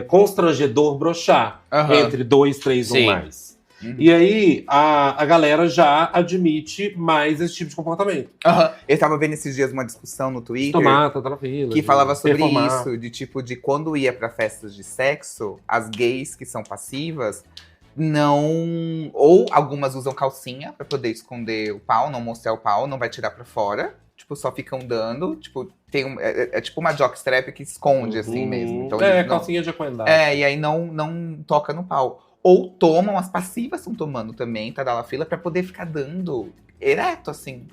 constrangedor broxar entre 2, 3 ou mais. E aí, a galera já admite mais esse tipo de comportamento. Eu tava vendo esses dias uma discussão no Twitter Tomata, tá na fila, que falava sobre isso, de quando ia pra festas de sexo, as gays que são passivas, não... Ou algumas usam calcinha pra poder esconder o pau, não mostrar o pau, não vai tirar pra fora. Tipo, só ficam dando. Tipo, é tipo uma jockstrap que esconde, assim mesmo. Então, calcinha de aquendade. E aí não toca no pau. Ou tomam, as passivas estão tomando também, Tadalafila, pra poder ficar dando ereto, assim.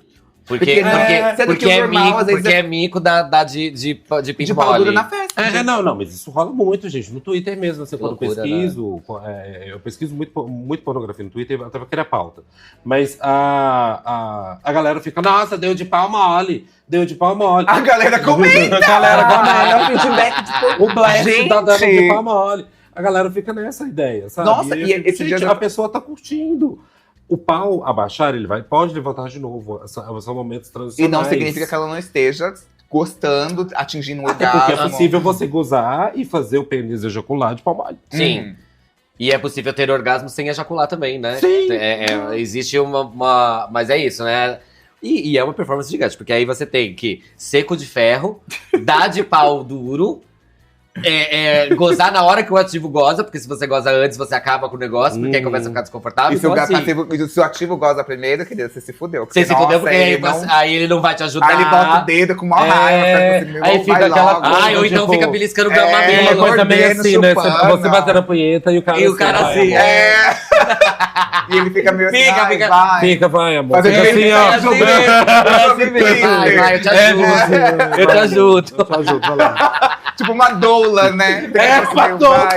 Porque é mico de pinto pau mole. Na festa. Não, mas isso rola muito, gente. No Twitter mesmo, assim, quando eu pesquiso, eu pesquiso muito pornografia no Twitter, até porque era pauta. Mas a galera fica, nossa, deu de pau mole. Deu de pau mole. A galera comenta! É um feedback, tipo, o Black tá dando de pau mole. A galera fica nessa ideia, sabe? Nossa, e esse dia a pessoa tá curtindo. O pau abaixar, ele pode levantar de novo. São momentos transicionais. E não significa que ela não esteja gostando, atingindo um orgasmo. Porque é possível você gozar e fazer o pênis ejacular de pau mole. Sim. E é possível ter orgasmo sem ejacular também, né? Sim. Existe uma... Mas é isso, né? E é uma performance gigante, porque aí você tem que seco de ferro, dar de pau duro... gozar na hora que o ativo goza, porque se você goza antes, você acaba com o negócio, porque aí começa a ficar desconfortável. E se o ativo goza primeiro, querido, você se fudeu. Você se fudeu porque aí ele não vai te ajudar. Aí ele bota o dedo com maior raiva. Aí fica aquela coisa. Ou então fica beliscando o mamilo. Uma coisa meio assim, né? Você batendo a punheta e o cara assim. E ele fica meio assim, vai, amor. Fazendo assim, ó. Vai, eu te ajudo. Eu te ajudo, vai lá. Tipo uma doula, né? Uma doula.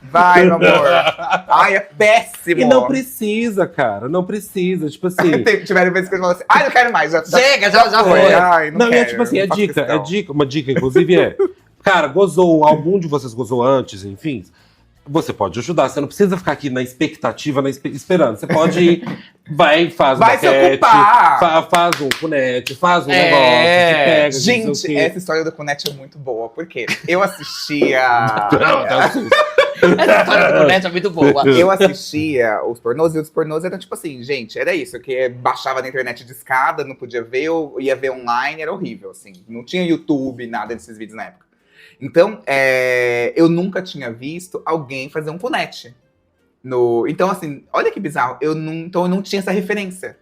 Vai, meu amor. Ai, é péssimo. E não precisa, cara. Não precisa. Tipo assim. Tiveram vezes que eu falo assim, não quero mais. Chega, já foi. Ai, não quero, é tipo assim, uma dica, inclusive, cara, gozou, algum de vocês gozou antes, enfim. você pode ajudar. Você não precisa ficar aqui na expectativa, esperando. Você pode ir, vai, faz uma Vai se maquete, ocupar. faz um cunete, faz um negócio, se pega, não sei o Gente, quê. essa história do Cunete é muito boa. Porque eu assistia... Não, tá susto. Essa história do Cunete é muito boa. Eu assistia os pornôs, e os pornôs eram tipo assim, gente, era isso, que baixava na internet de escada, não podia ver, ou ia ver online, era horrível, assim. Não tinha YouTube, nada desses vídeos na época. Então, eu nunca tinha visto alguém fazer um cunete. Então, assim, olha que bizarro, então eu não tinha essa referência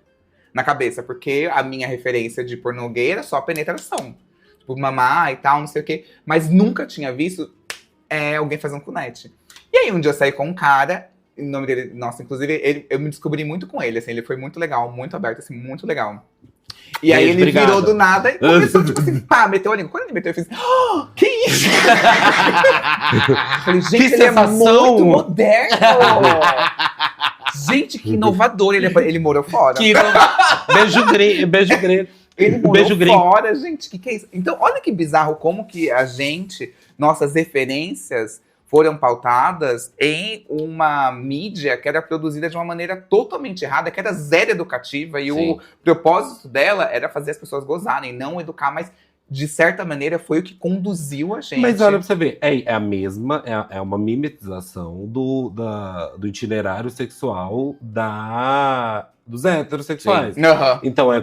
na cabeça, porque a minha referência de pornô gay era só a penetração. Tipo, mamar e tal, não sei o quê. Mas nunca tinha visto alguém fazer um cunete. E aí, um dia eu saí com um cara, o nome dele, nossa, inclusive, eu me descobri muito com ele, assim, ele foi muito legal, muito aberto, assim, muito legal. E aí ele virou do nada e começou, tipo assim, pá, meteu a língua. Quando ele meteu, eu fiz, que isso? Eu falei, gente, Que ele sensação! é muito moderno! Gente, que inovador, ele morou fora. Beijo grego. Ele morou Beijo gringo. fora, gente, que é isso? Então, olha que bizarro como que nossas referências foram pautadas em uma mídia que era produzida de uma maneira totalmente errada, que era zero educativa, e Sim. o propósito dela era fazer as pessoas gozarem, não educar, mas de certa maneira foi o que conduziu a gente. Mas olha pra você ver, é a mesma, é uma mimetização do itinerário sexual dos heterossexuais. Uhum. Então é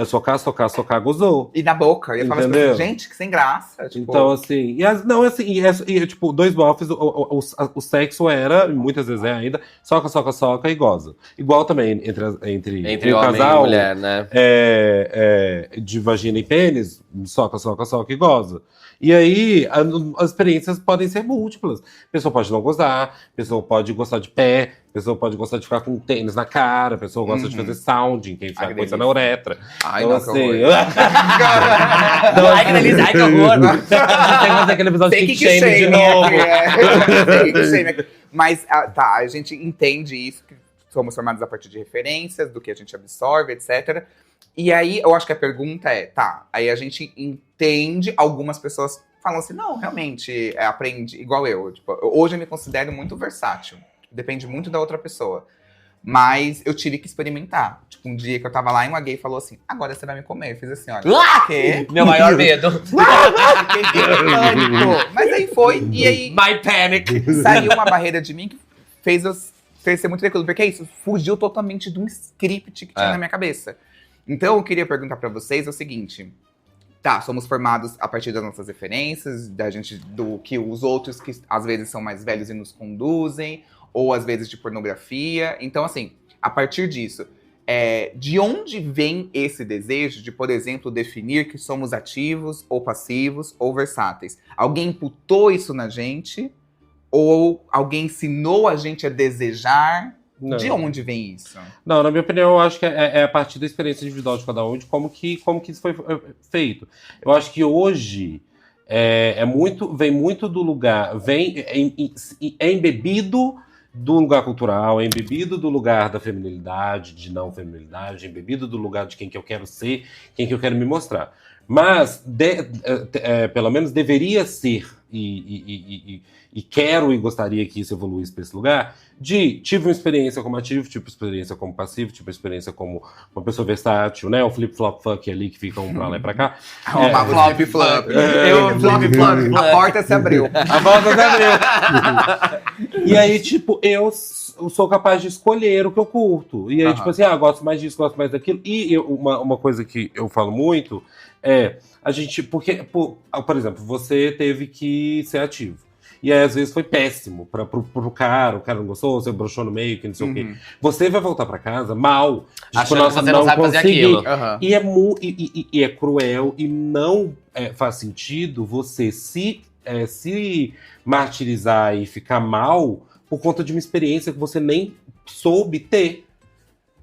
socar, gozou. E na boca, eu falava Entendeu? assim, gente, que sem graça. Tipo, Então, assim, tipo, dois bofs, o sexo era, muitas vezes é ainda, soca e goza. Igual também entre o homem casal, e mulher, né? de vagina e pênis, soca e goza. E aí, as experiências podem ser múltiplas. A pessoa pode não gozar, a pessoa pode gostar de pé, a pessoa pode gostar de ficar com tênis na cara, a pessoa gosta de fazer sounding, quem faz coisa na uretra. Ai, Então, não, que horror. Ai, que delícia, ai, que horror. Tem que fazer aquele episódio de Kick Shame de novo. Kick shame. Mas, tá, a gente entende isso, que somos formados a partir de referências, do que a gente absorve, etc. E aí, eu acho que a pergunta aí a gente entende, algumas pessoas falam assim, não, realmente, aprende igual eu. Tipo, hoje eu me considero muito versátil, depende muito da outra pessoa. Mas eu tive que experimentar. Tipo, um dia que eu tava lá e uma gay falou assim, agora você vai me comer. Eu fiz assim, olha, o quê? Meu maior medo. Fiquei pânico. Mas aí foi, e aí My panic. saiu uma barreira de mim que fez ser muito tranquilo. Porque é isso, fugiu totalmente de um script que tinha na minha cabeça. Então, eu queria perguntar pra vocês o seguinte. Tá, somos formados a partir das nossas referências, do que os outros que às vezes são mais velhos e nos conduzem, ou às vezes de pornografia. Então, assim, a partir disso, de onde vem esse desejo de, por exemplo, definir que somos ativos, ou passivos, ou versáteis? Alguém imputou isso na gente? Ou alguém ensinou a gente a desejar? Não. De onde vem isso? Não, na minha opinião, eu acho que é a partir da experiência individual de cada um, de como que isso foi feito. Eu acho que hoje vem muito do lugar, é embebido do lugar cultural, é embebido do lugar da feminilidade, de não feminilidade, é embebido do lugar de quem que eu quero ser, quem que eu quero me mostrar. Mas, pelo menos deveria ser, e quero e gostaria que isso evoluísse para esse lugar, tive uma experiência como ativo, tive uma experiência como passivo, tive uma experiência como uma pessoa versátil, né? O flip-flop-fuck ali, que fica um pra lá e pra cá. Flop-flop. Flop-flop. A porta se abriu. A porta se abriu. E aí, tipo, eu sou capaz de escolher o que eu curto. E aí, tipo assim, gosto mais disso, gosto mais daquilo. E uma coisa que eu falo muito a gente, porque, por exemplo, você teve que ser ativo. E aí, às vezes, foi péssimo pro cara, o cara não gostou, você broxou no meio, que não sei o quê. Você vai voltar pra casa mal, achando que você não sabe fazer aquilo. E é cruel, e não faz sentido você se martirizar e ficar mal por conta de uma experiência que você nem soube ter.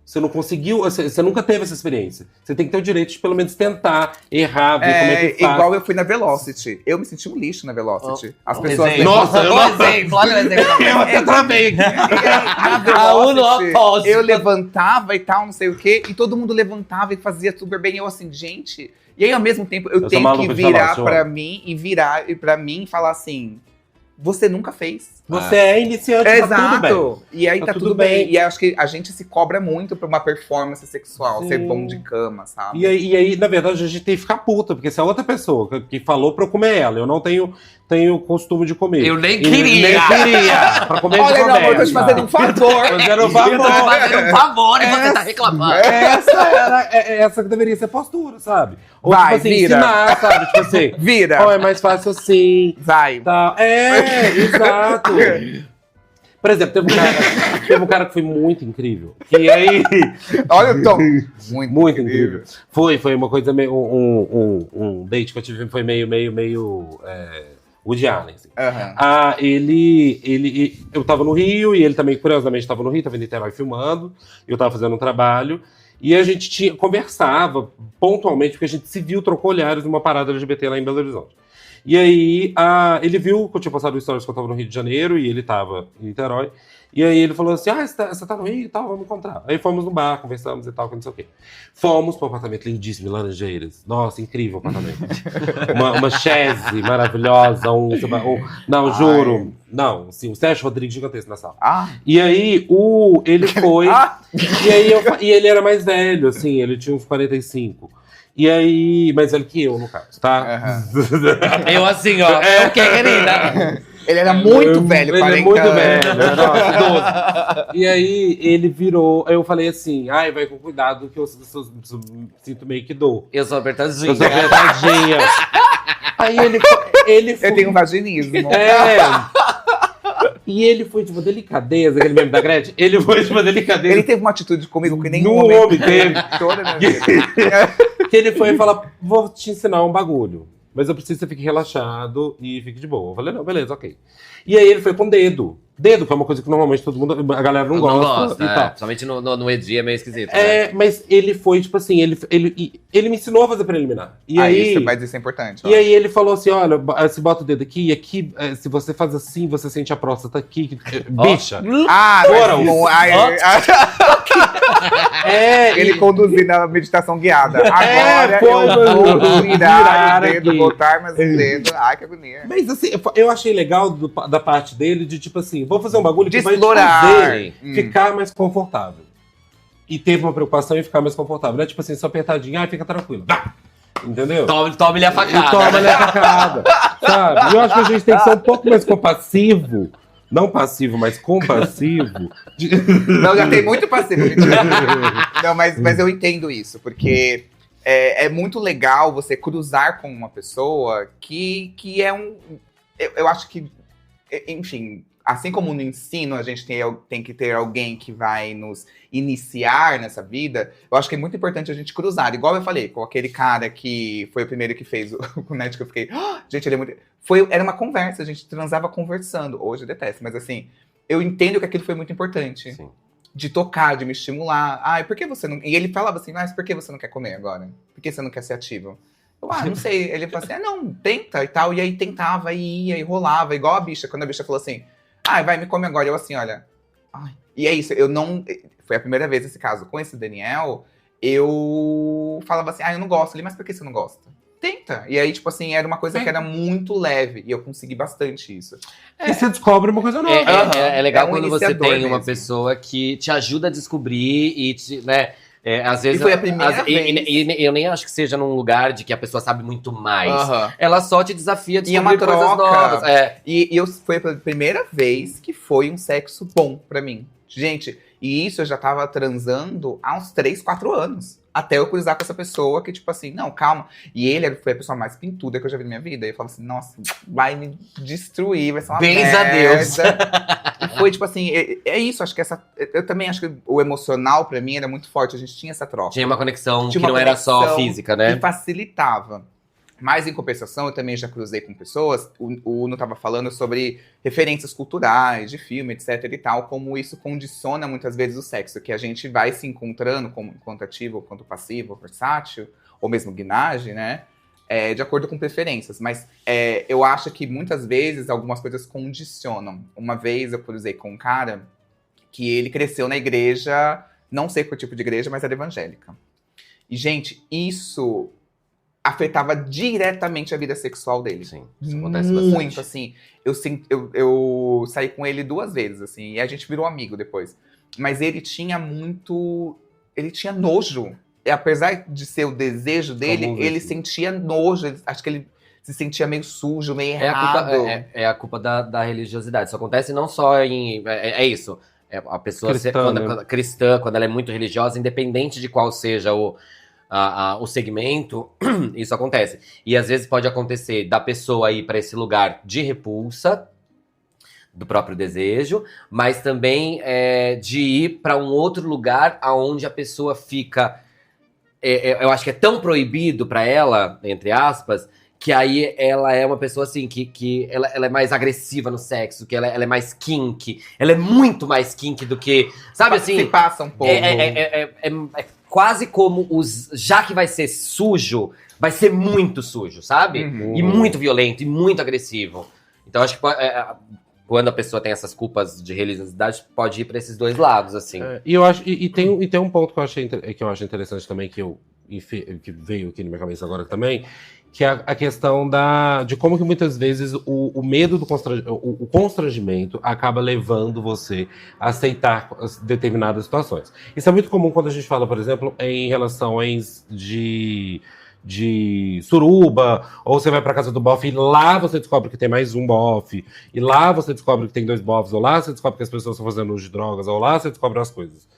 Você não conseguiu, você nunca teve essa experiência. Você tem que ter o direito de pelo menos tentar, errar, ver como é que faz. Igual eu fui na Velocity. Eu me senti um lixo na Velocity. As pessoas... Exemplo. Nossa, olha o exemplo. Eu até travei aqui. Na Velocity, eu levantava e tal, não sei o quê, e todo mundo levantava e fazia super bem. Eu assim, gente... E aí, ao mesmo tempo, eu tenho que virar pra mim e falar assim... você nunca fez. Você é iniciante, tá tudo bem. E aí tá tudo bem. E acho que a gente se cobra muito pra uma performance sexual, ser bom de cama, sabe? E aí, na verdade, a gente tem que ficar puta, porque se a outra pessoa que falou pra eu comer ela, eu não tenho costume de comer. Eu nem queria. Nem queria. Pra comer Olha, de não, eu tô te fazendo um favor. Fazendo um favor. E você tá reclamando. Essa que deveria ser postura, sabe? Ou Vai, tipo assim, vira. ensinar, sabe? Tipo assim, Vira. ó, é mais fácil assim. Vai. Tal. Exato. Por exemplo, teve um cara que foi muito incrível. E aí. Olha o tom. Muito incrível. Foi uma coisa meio. Um date que eu tive foi meio Woody Allen. Assim. Eu tava no Rio, e ele também, curiosamente, tava no Rio, tava em Niterói filmando. Eu tava fazendo um trabalho. E a gente conversava pontualmente, porque a gente se viu, trocou olhares numa parada LGBT lá em Belo Horizonte. E aí, ele viu que eu tinha postado stories que eu tava no Rio de Janeiro, e ele tava em Niterói. E aí ele falou assim, você tá no Rio e tal, vamos encontrar. Aí fomos no bar, conversamos e tal, que não sei o quê. Fomos pro apartamento lindíssimo, em Laranjeiras. Nossa, incrível o apartamento. uma chaise maravilhosa, não, juro. Não, sim, o Sérgio Rodrigues gigantesco na sala. E aí, ele foi... E ele era mais velho, assim, ele tinha uns 45. E aí, mais velho que eu, no caso, tá? Eu assim, ó, o que, querida? Ele era muito velho, 40 Ele é muito anos. velho, nossa, 12. E aí, ele virou, eu falei assim, vai com cuidado que eu sinto meio que dor. Eu sou apertadinha. Eu sou apertadinha. Aí ele foi... Eu tenho um vaginismo. E ele foi de uma delicadeza, aquele meme da Gretchen. Ele foi de uma delicadeza. Ele teve uma atitude comigo que nenhum homem teve. Toda a minha vida. Que ele foi falar, vou te ensinar um bagulho. Mas eu preciso que você fique relaxado e fique de boa. Eu falei, não, beleza, ok. E aí ele foi com dedo. Dedo, que é uma coisa que normalmente todo mundo, a galera não gosta. E tal. Principalmente no ED é meio esquisito. Mas ele foi, tipo assim, ele me ensinou a fazer preliminar. E aí, isso é importante. E aí ele falou assim, olha, se bota o dedo aqui, e aqui, se você faz assim, você sente a próstata aqui. Bicha. Ele conduzindo a meditação guiada. Agora eu vou virar o dedo, botar mais o dedo. Ai, que bonito. Mas assim, eu achei legal da parte dele, de tipo assim, vou fazer um bagulho que vai te explorar. fazer ficar mais confortável. E teve uma preocupação em ficar mais confortável. Não é tipo assim, só apertadinho, fica tranquilo. Entendeu? Tome-lhe a facada. Toma-lhe a facada. Sabe? Eu acho que a gente tem que ser um pouco mais compassivo. Não passivo, mas compassivo. Não, já tem muito passivo. Não, mas eu entendo isso, porque é muito legal você cruzar com uma pessoa que é um... Eu acho que, enfim, assim como no ensino a gente tem que ter alguém que vai nos iniciar nessa vida, eu acho que é muito importante a gente cruzar. Igual eu falei, com aquele cara que foi o primeiro que fez o net, que eu fiquei... gente, ele é muito... Era uma conversa, a gente transava conversando. Hoje eu detesto, mas assim, eu entendo que aquilo foi muito importante. Sim. De tocar, de me estimular. Por que você não... E ele falava assim, mas por que você não quer comer agora? Por que você não quer ser ativo? Eu, não sei. Ele falou assim, não, tenta e tal. E aí tentava, e ia, e rolava. Igual a bicha, quando a bicha falou assim, vai, me come agora. Eu assim, olha... E é isso, eu não... Foi a primeira vez esse caso com esse Daniel, eu falava assim, eu não gosto. Ele, mas por que você não gosta? Tenta. E aí, tipo assim, era uma coisa que era muito leve. E eu consegui bastante isso. E você descobre uma coisa nova. É legal quando você tem mesmo. uma pessoa que te ajuda a descobrir e te, né? Às vezes, e foi a primeira vez. E eu nem acho que seja num lugar de que a pessoa sabe muito mais. Ela só te desafia a descobrir coisas novas. Foi a primeira vez que foi um sexo bom pra mim. Gente, e isso eu já tava transando há uns 3, 4 anos. Até eu cruzar com essa pessoa que, tipo assim, não, calma. E ele foi a pessoa mais pintuda que eu já vi na minha vida. E eu falava assim, nossa, vai me destruir, vai ser uma merda. A Deus. E foi, tipo assim, é isso. Acho que eu também acho que o emocional, pra mim, era muito forte. A gente tinha essa troca. Tinha uma conexão que não era só física, né? E facilitava. Mas, em compensação, eu também já cruzei com pessoas. O Uno tava falando sobre referências culturais, de filme, etc e tal. Como isso condiciona, muitas vezes, o sexo. Que a gente vai se encontrando, enquanto ativo, quanto passivo, versátil, ou mesmo guinagem, né? De acordo com preferências. Mas eu acho que, muitas vezes, algumas coisas condicionam. Uma vez, eu cruzei com um cara que ele cresceu na igreja... Não sei qual tipo de igreja, mas era evangélica. E, gente, isso... afetava diretamente a vida sexual dele. Sim, isso acontece Muito, bastante. assim. Eu saí com ele 2 vezes, assim, e a gente virou amigo depois. Mas ele tinha muito... Ele tinha nojo. E apesar de ser o desejo dele, Comum, ele assim. sentia nojo. Acho que ele se sentia meio sujo, meio É errado. a culpa da religiosidade. Isso acontece não só em... É isso. A pessoa Cristã, né? cristã, quando ela é muito religiosa, independente de qual seja o segmento, isso acontece. E às vezes pode acontecer da pessoa ir para esse lugar de repulsa, do próprio desejo, mas também de ir para um outro lugar aonde a pessoa fica... eu acho que é tão proibido para ela, entre aspas, que aí ela é uma pessoa assim, que ela é mais agressiva no sexo, que ela é mais kink. Ela é muito mais kink do que... Sabe assim? Se passa um pouco. É quase como já que vai ser sujo, vai ser muito sujo, sabe? Uhum. E muito violento, e muito agressivo. Então acho que quando a pessoa tem essas culpas de religiosidade, pode ir para esses dois lados, assim. E eu acho, e tem um ponto que eu acho interessante também, que veio aqui na minha cabeça agora também, que é a questão de como que muitas vezes o medo o constrangimento acaba levando você a aceitar determinadas situações. Isso é muito comum quando a gente fala, por exemplo, em relações de suruba, ou você vai pra casa do bofe e lá você descobre que tem mais um bofe, e lá você descobre que tem 2 bofes, ou lá você descobre que as pessoas estão fazendo uso de drogas, ou lá você descobre as coisas.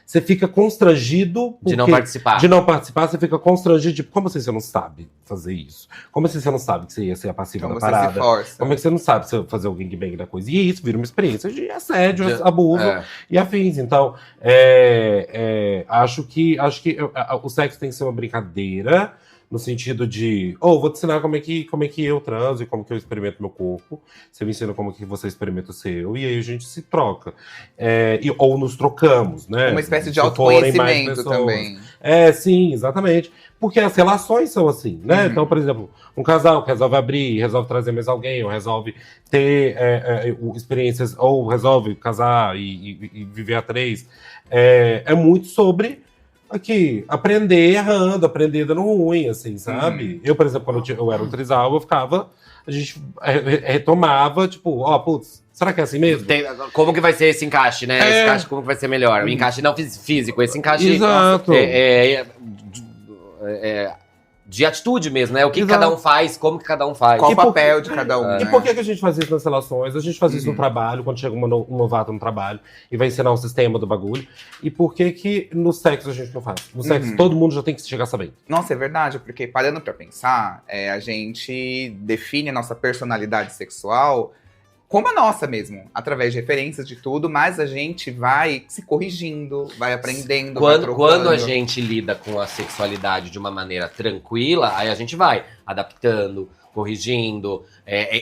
Você fica constrangido De não participar. De não participar, você fica constrangido, tipo, como assim você não sabe fazer isso? Como assim você não sabe que você ia ser a passiva Como da você parada? se força. Como é que você não sabe fazer o gangbang da coisa? E isso vira uma experiência de assédio, abuso e afins. Então, acho que o sexo tem que ser uma brincadeira, no sentido de, vou te ensinar como é que eu transo e como que eu experimento meu corpo. Você me ensina como que você experimenta o seu, e aí a gente se troca. Ou nos trocamos, né? Uma espécie de Se forem mais autoconhecimento pessoas. também. Sim, exatamente. Porque as relações são assim, né? Então, por exemplo, um casal que resolve abrir, resolve trazer mais alguém, ou resolve ter experiências, ou resolve casar e viver a 3, é muito sobre aprender errando, aprender dando ruim, assim, sabe? Eu, por exemplo, quando eu era um trisal, a gente retomava, tipo, putz, será que é assim mesmo? Como que vai ser esse encaixe, né? Esse encaixe, como que vai ser melhor? O encaixe não físico, esse encaixe... Exato. De atitude mesmo, né? O que cada um faz, como que cada um faz. Qual o papel de cada um, E né? por que a gente faz isso nas relações? A gente faz isso no trabalho, quando chega um novato no trabalho e vai ensinar um sistema do bagulho. E por que no sexo a gente não faz? No sexo todo mundo já tem que chegar sabendo. Nossa, é verdade, porque parando pra pensar, a gente define a nossa personalidade sexual como a nossa mesmo, através de referências de tudo, mas a gente vai se corrigindo, vai aprendendo, vai trocando. Quando a gente lida com a sexualidade de uma maneira tranquila, aí a gente vai adaptando, corrigindo,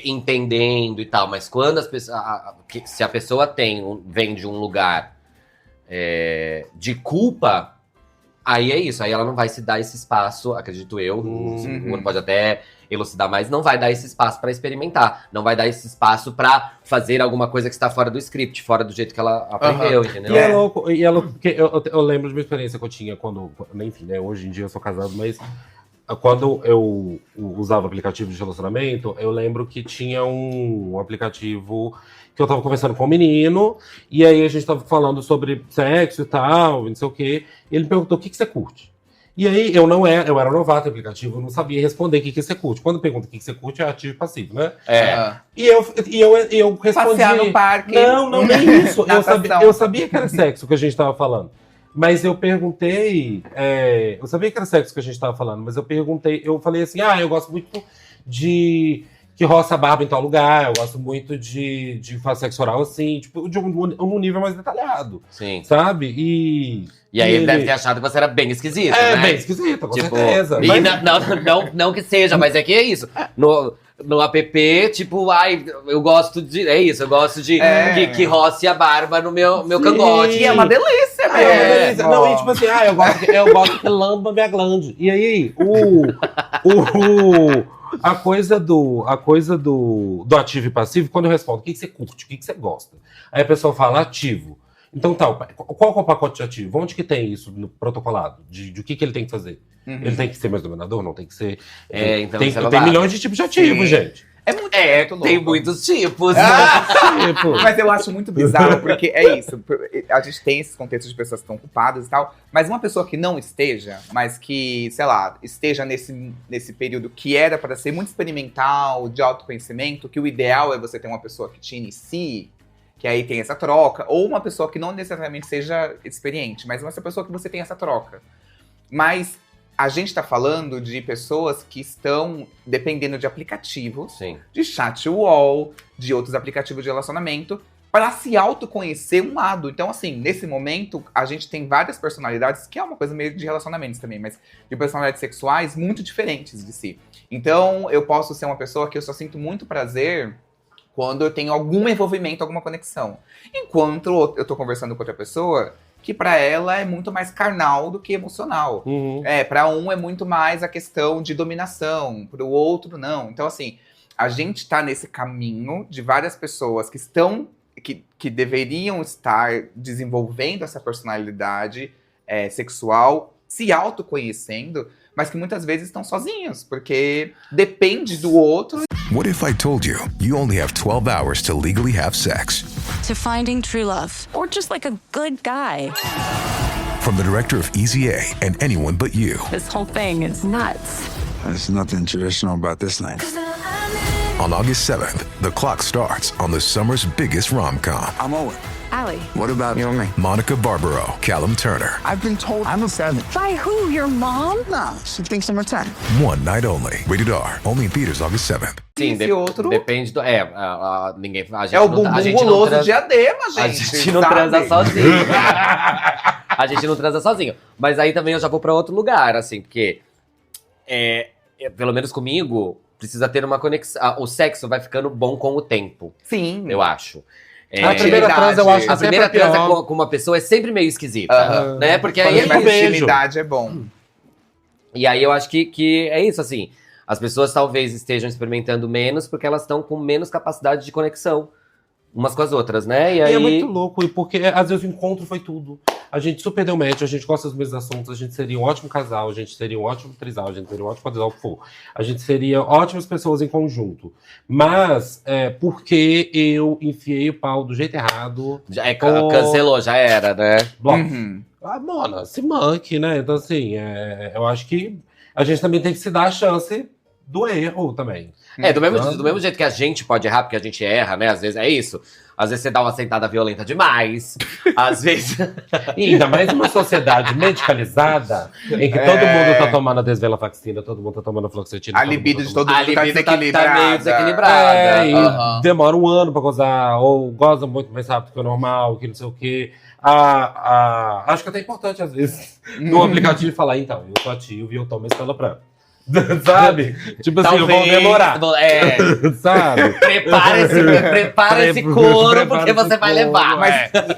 entendendo e tal. Mas quando as pessoas, se a pessoa vem de um lugar de culpa, aí é isso. Aí ela não vai se dar esse espaço, acredito eu. O Bruno pode até elucidar mais, não vai dar esse espaço pra experimentar. Não vai dar esse espaço pra fazer alguma coisa que está fora do script, fora do jeito que ela aprendeu, entendeu? E é louco, porque eu lembro de uma experiência que eu tinha quando, enfim, né, hoje em dia eu sou casado, mas quando eu usava aplicativo de relacionamento, eu lembro que tinha um aplicativo que eu tava conversando com um menino, e aí a gente tava falando sobre sexo e tal, não sei o quê, e ele me perguntou, o que você curte? E aí, eu era novato no aplicativo, eu não sabia responder o que você curte. Quando pergunta o que você curte, é ativo e passivo, né? E eu respondi... Passear no parque. Não é isso. Eu sabia que era sexo que a gente tava falando. Mas eu perguntei... eu sabia que era sexo que a gente tava falando, mas eu falei assim, eu gosto muito de... que roça a barba em tal lugar, eu gosto muito de fazer sexo oral assim, tipo, de um nível mais detalhado. Sim. Sabe? E aí ele deve ter achado que você era bem esquisito, né? Bem esquisito, com certeza. E não que seja, mas é que é isso. No app, tipo, eu gosto de... É isso, eu gosto de que roce a barba no meu cangote. E é uma delícia, é uma delícia. Não, e tipo assim, eu gosto que lamba minha glande. E aí, a coisa do ativo e passivo, quando eu respondo, o que você curte, o que você gosta? Aí a pessoa fala ativo. Então qual que é o pacote de ativo? Onde que tem isso no protocolado? De o que ele tem que fazer? Ele tem que ser mais dominador? Não tem que ser... Então tem milhões de tipos de ativos, gente. É muito louco. Tem muitos tipos, né? Mas eu acho muito bizarro, porque é isso. A gente tem esses contextos de pessoas que estão ocupadas e tal, mas uma pessoa que não esteja, mas que, sei lá, esteja nesse período que era para ser muito experimental, de autoconhecimento, que o ideal é você ter uma pessoa que te inicie, que aí tem essa troca, ou uma pessoa que não necessariamente seja experiente, mas uma pessoa que você tem essa troca. Mas a gente tá falando de pessoas que estão dependendo de aplicativos, de chat wall, de outros aplicativos de relacionamento, para se autoconhecer um lado. Então, assim, nesse momento, a gente tem várias personalidades, que é uma coisa meio de relacionamentos também, mas de personalidades sexuais muito diferentes de si. Então, eu posso ser uma pessoa que eu só sinto muito prazer quando eu tenho algum envolvimento, alguma conexão. Enquanto eu tô conversando com outra pessoa, que pra ela é muito mais carnal do que emocional. Pra um é muito mais a questão de dominação, pro outro não. Então, assim, a gente tá nesse caminho de várias pessoas que deveriam estar desenvolvendo essa personalidade sexual, se autoconhecendo, mas que muitas vezes estão sozinhos, porque depende do outro. What if I told you you only have 12 hours to legally have sex? To finding true love. Or just like a good guy. From the director of Easy A and Anyone But You. This whole thing is nuts. There's nothing traditional about this night. On August 7th, the clock starts on the summer's biggest rom-com. I'm Owen. Allie. What about you and me? Monica Barbaro, Callum Turner. I've been told I'm a 7. By who? Your mom? Nah, she thinks I'm a 10. One night only. Rated R. Only in theaters August 7th. Sim, Esse outro depende do... ninguém... A gente é o não, bumbum a gente não guloso transa, diadema, gente. A gente não sabe? transa sozinho. A gente não transa sozinho. Mas aí também eu já vou pra outro lugar, assim, porque... pelo menos comigo, precisa ter uma conexão. O sexo vai ficando bom com o tempo. Sim. Eu acho. A primeira transa, eu acho que a primeira transa com uma pessoa é sempre meio esquisita, né? Porque aí é mais beijo. intimidade é bom. E aí eu acho que é isso, assim. As pessoas talvez estejam experimentando menos porque elas estão com menos capacidade de conexão umas com as outras, né? E aí... é muito louco, porque às vezes o encontro foi tudo. A gente super deu match, a gente gosta dos mesmos assuntos, a gente seria um ótimo casal, a gente seria um ótimo trisal, a gente seria um ótimo quadrisal, o que for. A gente seria ótimas pessoas em conjunto. Mas, porque eu enfiei o pau do jeito errado... Cancelou, já era, né? Mona, se manque, né? Então, assim, eu acho que a gente também tem que se dar a chance do erro também. Do mesmo jeito que a gente pode errar, porque a gente erra, né? Às vezes é isso. Às vezes você dá uma sentada violenta demais. Às vezes... E ainda mais numa sociedade medicalizada, em que todo mundo tá tomando a desvenlafaxina, todo mundo tá tomando a fluoxetina. A libido de todo mundo tá meio desequilibrada. desequilibrada. E demora um ano pra gozar, ou goza muito mais rápido que o normal, que não sei o quê. Acho que até é importante, às vezes, no aplicativo falar, então, eu tô ativo e eu tomo escalopram. Sabe? Tipo assim, eu vou demorar. Sabe? Prepara esse couro, porque você vai levar.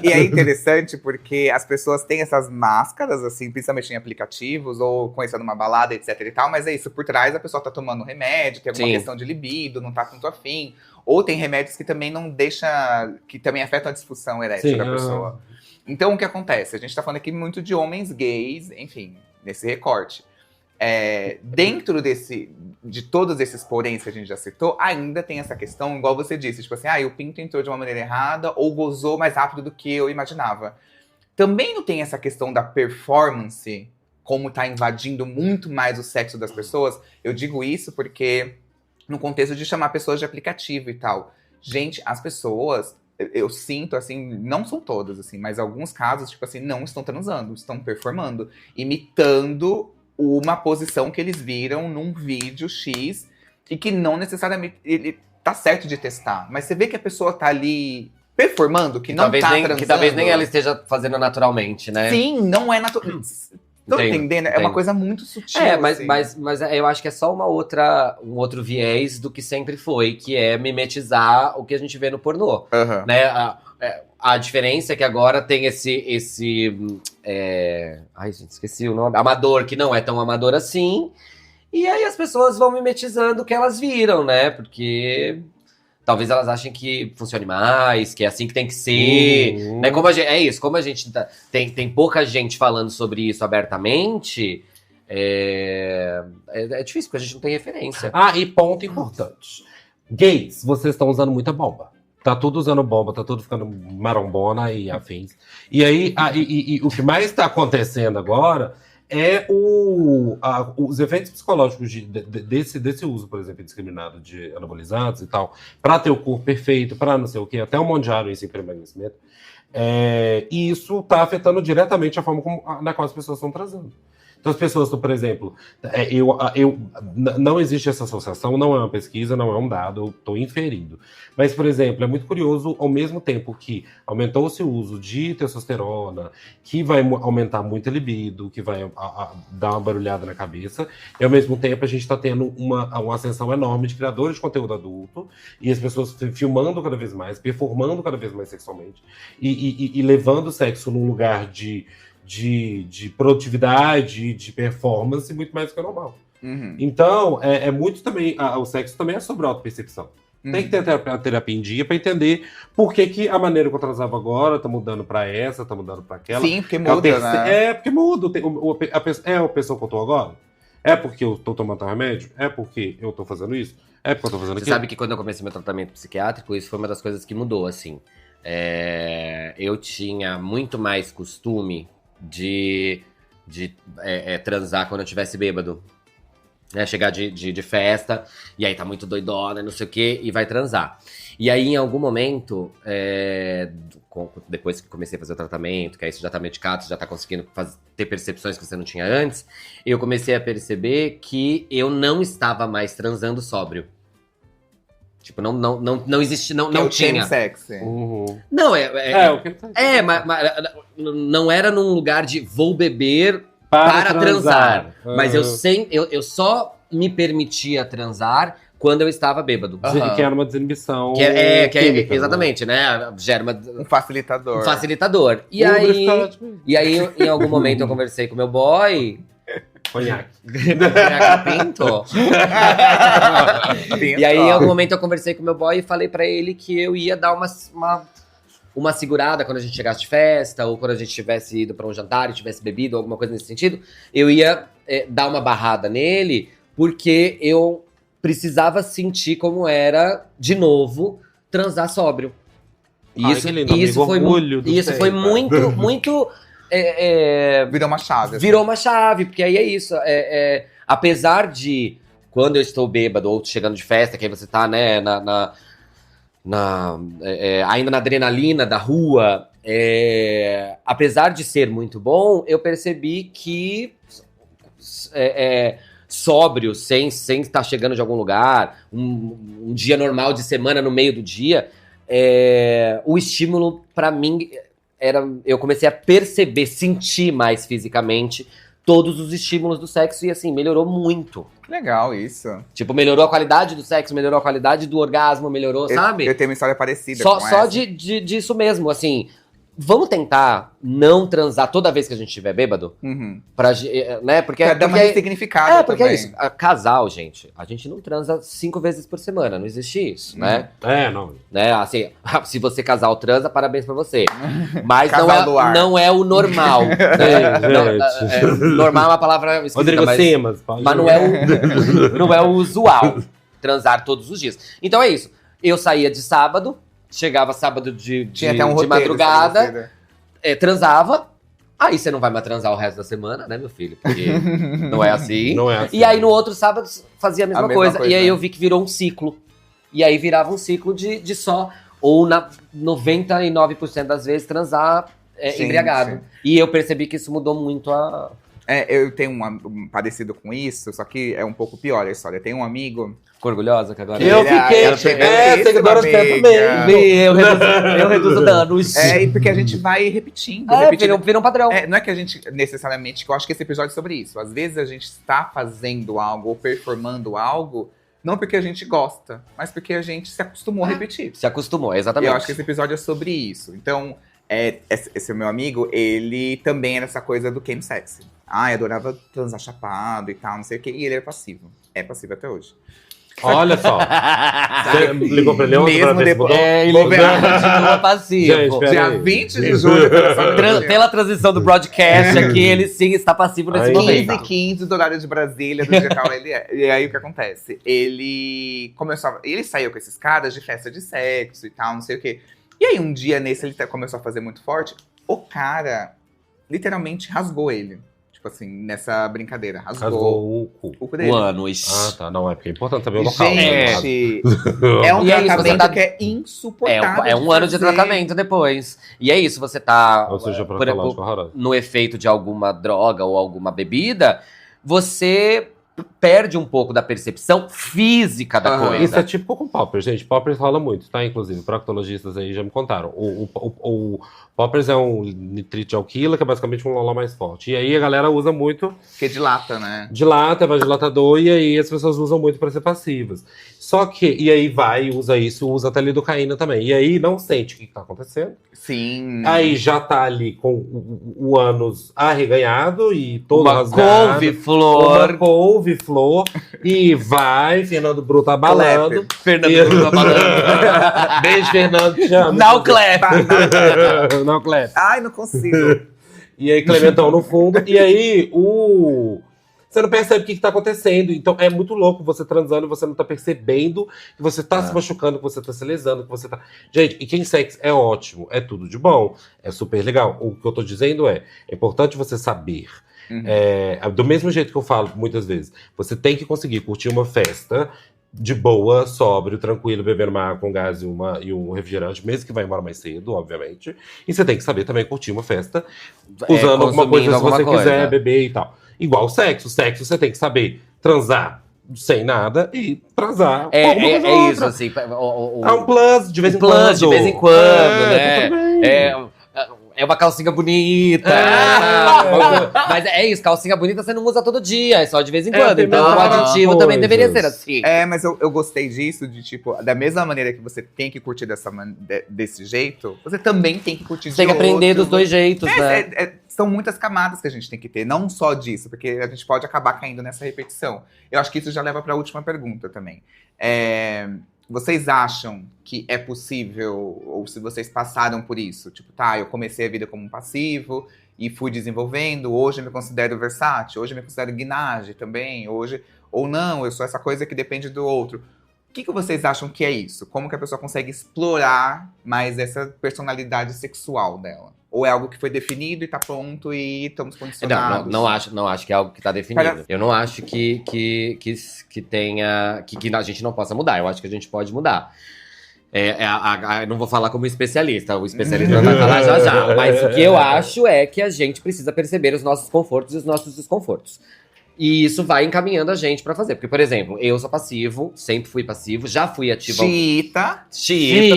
E é interessante porque as pessoas têm essas máscaras, assim, principalmente em aplicativos, ou conhecendo uma balada, etc e tal, mas é isso, por trás a pessoa tá tomando remédio, tem alguma questão de libido, não tá muito afim. Ou tem remédios que também não deixa, que também afetam a disfunção erétil da pessoa. Então o que acontece? A gente tá falando aqui muito de homens gays, enfim, nesse recorte. Dentro de todos esses poréns que a gente já citou, ainda tem essa questão, igual você disse, tipo assim, o pinto entrou de uma maneira errada ou gozou mais rápido do que eu imaginava. Também não tem essa questão da performance, como tá invadindo muito mais o sexo das pessoas. Eu digo isso porque, no contexto de chamar pessoas de aplicativo e tal. Gente, as pessoas, eu sinto, assim, não são todas, assim, mas alguns casos, tipo assim, não estão transando, estão performando, imitando uma posição que eles viram num vídeo X e que não necessariamente ele tá certo de testar. Mas você vê que a pessoa tá ali performando, que não tá transando. Que talvez nem ela esteja fazendo naturalmente, né? Sim, não é natural. Estão entendendo? É uma coisa muito sutil. Mas eu acho que é só um outro viés do que sempre foi, que é mimetizar o que a gente vê no pornô. Né? A diferença é que agora tem esse ai, gente, esqueci o nome. Amador, que não é tão amador assim. E aí as pessoas vão mimetizando o que elas viram, né? Porque talvez elas achem que funcione mais, que é assim que tem que ser. Né? É isso, como a gente tem pouca gente falando sobre isso abertamente, é difícil, porque a gente não tem referência. E ponto importante. Gays, vocês estão usando muita bomba. Tá tudo usando bomba, tá tudo ficando marombona e afins. E aí, o que mais está acontecendo agora é os efeitos psicológicos desse uso, por exemplo, indiscriminado de anabolizantes e tal, para ter o corpo perfeito, para não sei o quê, até o mondiário em si para emagrecimento. E isso está afetando diretamente a forma na qual as pessoas estão transando. Então as pessoas, por exemplo, não existe essa associação, não é uma pesquisa, não é um dado, eu estou inferindo. Mas, por exemplo, é muito curioso, ao mesmo tempo que aumentou-se o uso de testosterona, que vai aumentar muito a libido, que vai dar uma barulhada na cabeça, e ao mesmo tempo a gente está tendo uma ascensão enorme de criadores de conteúdo adulto, e as pessoas filmando cada vez mais, performando cada vez mais sexualmente, e levando o sexo num lugar de produtividade, de performance, muito mais do que o normal. Então, é muito também. O sexo também é sobre autopercepção. Tem que ter a terapia em dia pra entender por que a maneira que eu transava agora tá mudando pra essa, tá mudando pra aquela. Sim, porque muda, né? Porque muda. A pessoa que eu tô agora? É porque eu tô tomando remédio? É porque eu tô fazendo isso? É porque eu tô fazendo aquilo? Você sabe que quando eu comecei meu tratamento psiquiátrico, isso foi uma das coisas que mudou, assim. Eu tinha muito mais costume de transar quando eu estivesse bêbado. Chegar de festa, e aí tá muito doidona, não sei o quê, e vai transar. E aí, em algum momento, depois que comecei a fazer o tratamento, que aí você já tá medicado, você já tá conseguindo ter percepções que você não tinha antes, eu comecei a perceber que eu não estava mais transando sóbrio. Tipo, não existe, não tinha. Sexy. Não, mas não era num lugar de vou beber para transar. Mas eu só me permitia transar quando eu estava bêbado. Que era uma desinibição. Química, exatamente, né? Gera um facilitador. Um facilitador. E aí, em algum momento, eu conversei com meu boy. Conhaque. Pinto. E aí, em algum momento, eu conversei com meu boy e falei pra ele que eu ia dar uma segurada quando a gente chegasse de festa, ou quando a gente tivesse ido pra um jantar e tivesse bebido, alguma coisa nesse sentido. Eu ia dar uma barrada nele, porque eu precisava sentir como era, de novo, transar sóbrio. E isso foi muito, muito... Virou uma chave. Virou uma chave, porque aí é isso. Apesar de, quando eu estou bêbado ou chegando de festa, que aí você tá, né, ainda na adrenalina da rua, apesar de ser muito bom, eu percebi que sóbrio, sem estar chegando de algum lugar, um dia normal de semana no meio do dia, o estímulo pra mim eu comecei a perceber, sentir mais fisicamente todos os estímulos do sexo e assim, melhorou muito. Que legal isso. Tipo, melhorou a qualidade do sexo, melhorou a qualidade do orgasmo, melhorou, sabe? Eu tenho uma história parecida só com essa. Disso mesmo, assim. Vamos tentar não transar toda vez que a gente estiver bêbado? Né? Pra dar uma ressignificada porque também. É isso. Casal, gente, a gente não transa 5 vezes por semana, não existe isso, né? Não. Né? Assim, se você casal transa, parabéns pra você. Mas não é o normal. Normal é uma palavra esquisita, Rodrigo Simas. Mas não é o usual transar todos os dias. Então é isso. Eu saía de sábado, chegava sábado de madrugada, transava. Aí você não vai mais transar o resto da semana, né, meu filho? Porque não é assim. Não é assim. E aí no outro sábado fazia a mesma coisa. E aí eu vi que virou um ciclo. E aí virava um ciclo de só, ou na 99% das vezes, transar embriagado. Sim. E eu percebi que isso mudou muito a... eu tenho um parecido com isso, só que é um pouco pior a história. Eu tenho um amigo... Ficou orgulhosa que agora... Eu fiquei... seguidora de tempo também. Eu reduzo danos. Porque a gente vai repetindo. Vira um padrão. Não é que a gente, necessariamente, que eu acho que esse episódio é sobre isso. Às vezes a gente está fazendo algo ou performando algo, não porque a gente gosta, mas porque a gente se acostumou a repetir. Se acostumou, exatamente. E eu acho que esse episódio é sobre isso. Então, esse meu amigo, ele também era essa coisa do chemsex. Eu adorava transar chapado e tal, não sei o quê. E ele era passivo. É passivo até hoje. Olha só. Você ligou pra ele ontem pra Mesmo ver se depois- mudou? Ele continua passivo. Gente, pera Dia aí. 20 de julho. Pela transição do broadcast aqui, ele sim está passivo nesse Ainda. momento. 15h15 do horário de Brasília, do dia qual ele é. E aí o que acontece? Ele saiu com esses caras de festa de sexo e tal, não sei o quê. E aí um dia nesse ele começou a fazer muito forte. O cara literalmente rasgou ele. Tipo assim, nessa brincadeira. Rasgou o cu. o cu dele. O ânus. Ah, tá. Não, é porque é importante saber o local. Gente, é um E é isso, tratamento você tá- que é insuportável. É um ano de fazer. tratamento depois. E é isso, você tá Ou seja, por- proctológico horroroso. no efeito de alguma droga ou alguma bebida, você perde um pouco da percepção física da Aham. coisa. Isso é tipo com Poppers, gente. Poppers rola muito, tá? Inclusive, proctologistas aí já me contaram. O Poppers é um nitrite de alquila, que é basicamente um loló mais forte. E aí a galera usa muito, Porque dilata, né? dilata, vai dilatador, e aí as pessoas usam muito pra ser passivas. Só que, e aí vai, usa isso, usa até lidocaína também. E aí não sente o que tá acontecendo. Sim. Aí já tá ali com o ânus arreganhado e todo Uma rasgado. couve-flor. Uma couve-flor. E vai, Fernando Bruto abalando. Fernando E- Bruno falando. Beijo, Fernando, te amo. Now clap. Não, Cleber. Ai, não consigo. E aí, Clementão no fundo. E aí, você não percebe o que tá acontecendo. Então, é muito louco você transando e você não tá percebendo que você tá se machucando, que você tá se lesando, que você tá... Gente, e quem sexo é ótimo, é tudo de bom, é super legal. O que eu tô dizendo é importante você saber. Do mesmo jeito que eu falo muitas vezes, você tem que conseguir curtir uma festa de boa, sóbrio, tranquilo, bebendo uma água com gás e um refrigerante, mesmo que vai embora mais cedo, obviamente. E você tem que saber também curtir uma festa usando alguma coisa se alguma você coisa. quiser beber e tal. Igual sexo. Sexo você tem que saber transar sem nada e transar com alguma coisa ou É outra. isso, assim. É um plus, de vez em quando. Plus, de vez em quando, É, tá tudo bem. né? É uma calcinha bonita. Mas é isso, calcinha bonita você não usa todo dia, é só de vez em quando. tem Então o mais aditivo coisas. também deveria ser assim. É, mas eu gostei disso, de tipo, da mesma maneira que você tem que curtir desse jeito, você também tem que curtir Você tem que aprender dos dois jeitos, né? São muitas camadas que a gente tem que ter, não só disso, porque a gente pode acabar caindo nessa repetição. Eu acho que isso já leva para a última pergunta também. Vocês acham que é possível, ou se vocês passaram por isso, tipo, tá, eu comecei a vida como um passivo e fui desenvolvendo, hoje eu me considero versátil, hoje eu me considero guinage também, hoje, ou não, eu sou essa coisa que depende do outro. O que vocês acham que é isso? Como que a pessoa consegue explorar mais essa personalidade sexual dela? Ou é algo que foi definido e tá pronto e estamos condicionados? Não acho que é algo que tá definido. Para- Eu não acho que tenha. Que a gente não possa mudar. Eu acho que a gente pode mudar. Eu não vou falar como especialista, o especialista vai falar já. Mas o que eu acho é que a gente precisa perceber os nossos confortos e os nossos desconfortos. E isso vai encaminhando a gente pra fazer. Porque, por exemplo, eu sou passivo, sempre fui passivo, já fui ativo. Xiita.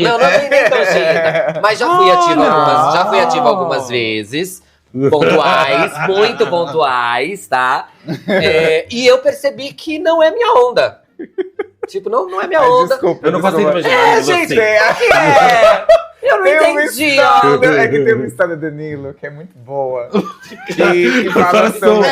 Não nem tão xiita. Mas já fui ativo algumas vezes. Pontuais, muito pontuais, tá? E eu percebi que não é minha onda. Tipo, não é minha onda. Desculpa, Eu não consigo imaginar. É, você. gente, Eu não tem uma entendi. história, é que tem uma história do Nilo que é muito boa. Que fala sobre...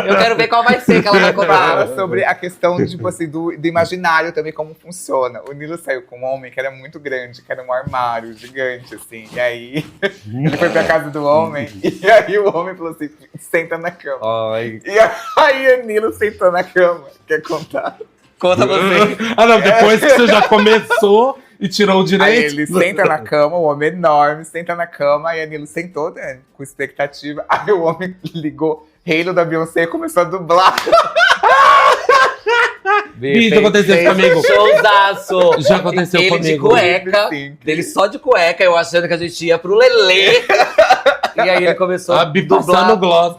Eu quero ver qual vai ser que ela vai contar. Fala sobre a questão, tipo assim, do imaginário também, como funciona. O Nilo saiu com um homem que era muito grande, que era um armário gigante, assim. E aí, ele foi pra casa do homem, e aí o homem falou assim, senta na cama. Ai. E aí o Nilo sentou na cama. Quer contar? Conta você. Não, depois que você já começou e tirou o Aí direito. ele senta na cama, o homem enorme, senta na cama, aí a Nilo sentou, né, com expectativa. Aí o homem ligou Halo da Beyoncé e começou a dublar. Isso aconteceu comigo. Showzaço. Já aconteceu ele comigo. de cueca, dele só de cueca, eu achando que a gente ia pro Lelê. E aí ele começou A a Bi dublar. passando gloss.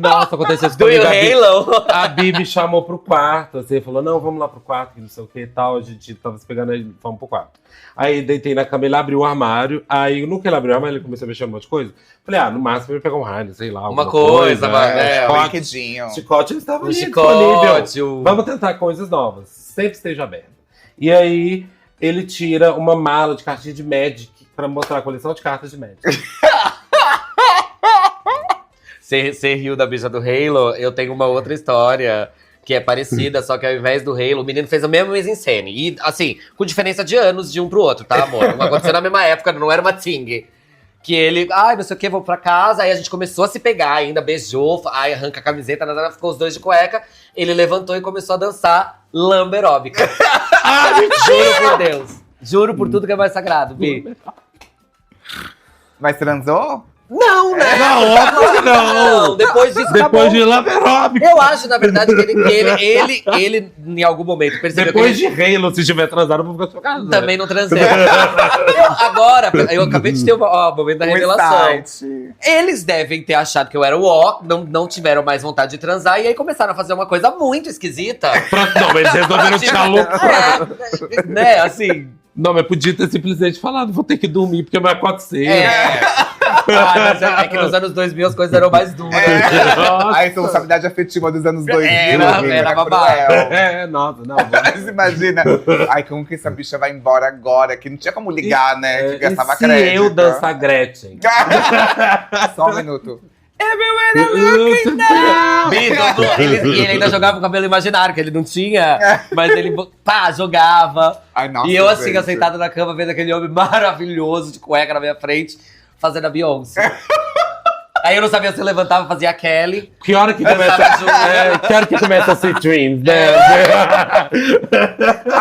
Nossa, aconteceu isso Do comigo. You Halo? A Bi me chamou pro quarto, assim, falou, não, vamos lá pro quarto, que não sei o que e tal. A gente tava se pegando aí, fomos pro quarto. Aí deitei na cama, ele abriu o armário. Aí, no que ele abriu o armário, ele começou a mexer um monte de coisa. Falei, no máximo ele pegar um raio, sei lá. Uma alguma coisa, mas, Um chicote, brinquedinho. chicote, ele estava O ali chicote, disponível. Vamos tentar coisas novas. Sempre esteja aberto. E aí, ele tira uma mala de cartinha de Magic pra mostrar a coleção de cartas de Magic. Você riu da bicha do Halo, eu tenho uma outra história que é parecida, só que ao invés do Halo, o menino fez a mesma mise-en-scène. E, assim, com diferença de anos de um pro outro, tá, amor? Não aconteceu na mesma época, não era uma ting. Que ele, não sei o que, vou pra casa. Aí a gente começou a se pegar ainda, beijou, aí arranca a camiseta, ficou os dois de cueca. Ele levantou e começou a dançar lamba aeróbica. Juro por Deus. Juro por tudo que é mais sagrado, Bi. Mas transou? Não, né? Não, óbvio que não. Depois disso Depois acabou. de lamba aeróbica. Eu acho, na verdade, que ele em algum momento percebeu Depois que de Halo, se tiver transado, eu vou ficar chocado. também não transei. Eu acabei de ter o momento da revelação. Insight. Eles devem ter achado que eu era o ó, não tiveram mais vontade de transar, e aí começaram a fazer uma coisa muito esquisita. Não, mas eles resolveram tirar louco. Né, assim... Não, mas podia ter simplesmente falado, vou ter que dormir porque vai acontecer. Mas é que nos anos 2000 as coisas eram mais duras. A responsabilidade afetiva dos anos 2000. Era babado. Nossa, não. Mas imagina, como que essa bicha vai embora agora? Que não tinha como ligar, né? Que gastava e se crédito. eu dançar Gretchen? Só um minuto. E ele ainda jogava com o cabelo imaginário, que ele não tinha, mas ele, jogava. Ai, nossa, e eu, assim, gente. sentado na cama, vendo aquele homem maravilhoso de cueca na minha frente, fazendo a Beyoncé. Aí eu não sabia se eu levantava e fazia a Kelly. Que hora que começa a ser Dreams, né?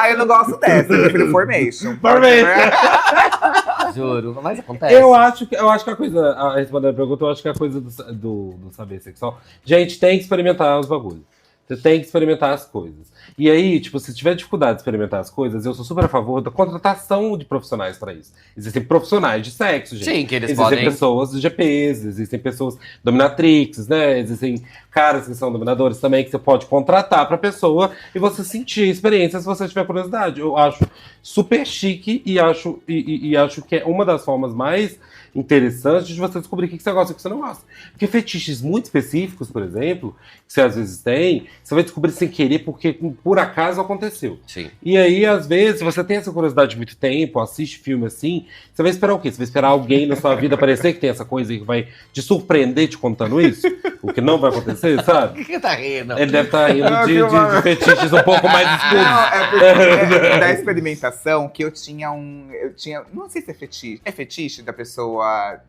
Eu não gosto dessa, eu prefiro Formation. Juro, mas acontece. Eu acho que a coisa, respondendo a pergunta, eu acho que a coisa do saber sexual. Gente, tem que experimentar os bagulhos. Você tem que experimentar as coisas. E aí, tipo, se tiver dificuldade de experimentar as coisas, eu sou super a favor da contratação de profissionais pra isso. Existem profissionais de sexo, gente. Sim, que eles existem podem... pessoas de GPs, existem pessoas dominatrixes, né? Existem caras que são dominadores também, que você pode contratar pra pessoa e você sentir a experiência se você tiver curiosidade. Eu acho super chique e acho que é uma das formas mais interessantes de você descobrir o que você gosta e o que você não gosta. Porque fetiches muito específicos, por exemplo, que você às vezes tem, você vai descobrir sem querer porque por acaso aconteceu. Sim. E aí, às vezes, se você tem essa curiosidade de muito tempo, assiste filme assim, você vai esperar o quê? Você vai esperar alguém na sua vida aparecer que tem essa coisa e que vai te surpreender te contando isso? O que não vai acontecer, sabe? Por que tá rindo? Ele deve estar rindo de fetiches um pouco mais escuros. Não, é porque da experimentação que eu tinha, não sei se é fetiche. É fetiche da pessoa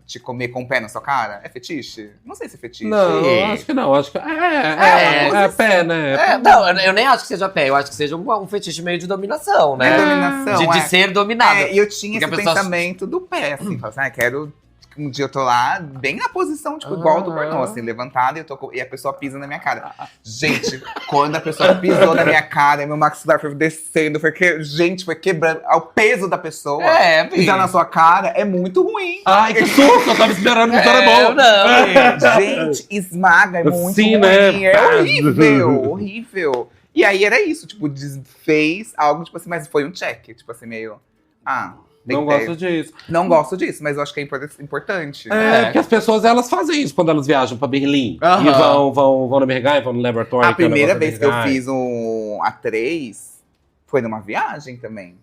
te comer com o pé na sua cara? É fetiche? Não sei se é fetiche. Não, acho que não. Acho que é pé, né? Não, eu nem acho que seja pé. Eu acho que seja um fetiche meio de dominação, né? É dominação, de ser dominado. E eu tinha Porque esse pensamento do pé, assim. Falar assim, quero... Um dia eu tô lá, bem na posição, tipo, igual do pornô, assim, levantada, e a pessoa pisa na minha cara. Gente, quando a pessoa pisou na minha cara, meu maxilar foi descendo, foi quebrando. O peso da pessoa pisar na sua cara é muito ruim. Ai, que susto! Eu tava esperando que era bom. Não, gente, esmaga, é muito Sim, ruim. né? É horrível, horrível. E aí era isso, tipo, fez algo, tipo assim, mas foi um check, tipo assim, meio... Não gosto disso. Não gosto disso, mas eu acho que é importante. Porque as pessoas, elas fazem isso quando elas viajam pra Berlim. Aham. E vão no Berghain, vão no Laboratory. A primeira vez que eu Berghain. fiz um A3 foi numa viagem também.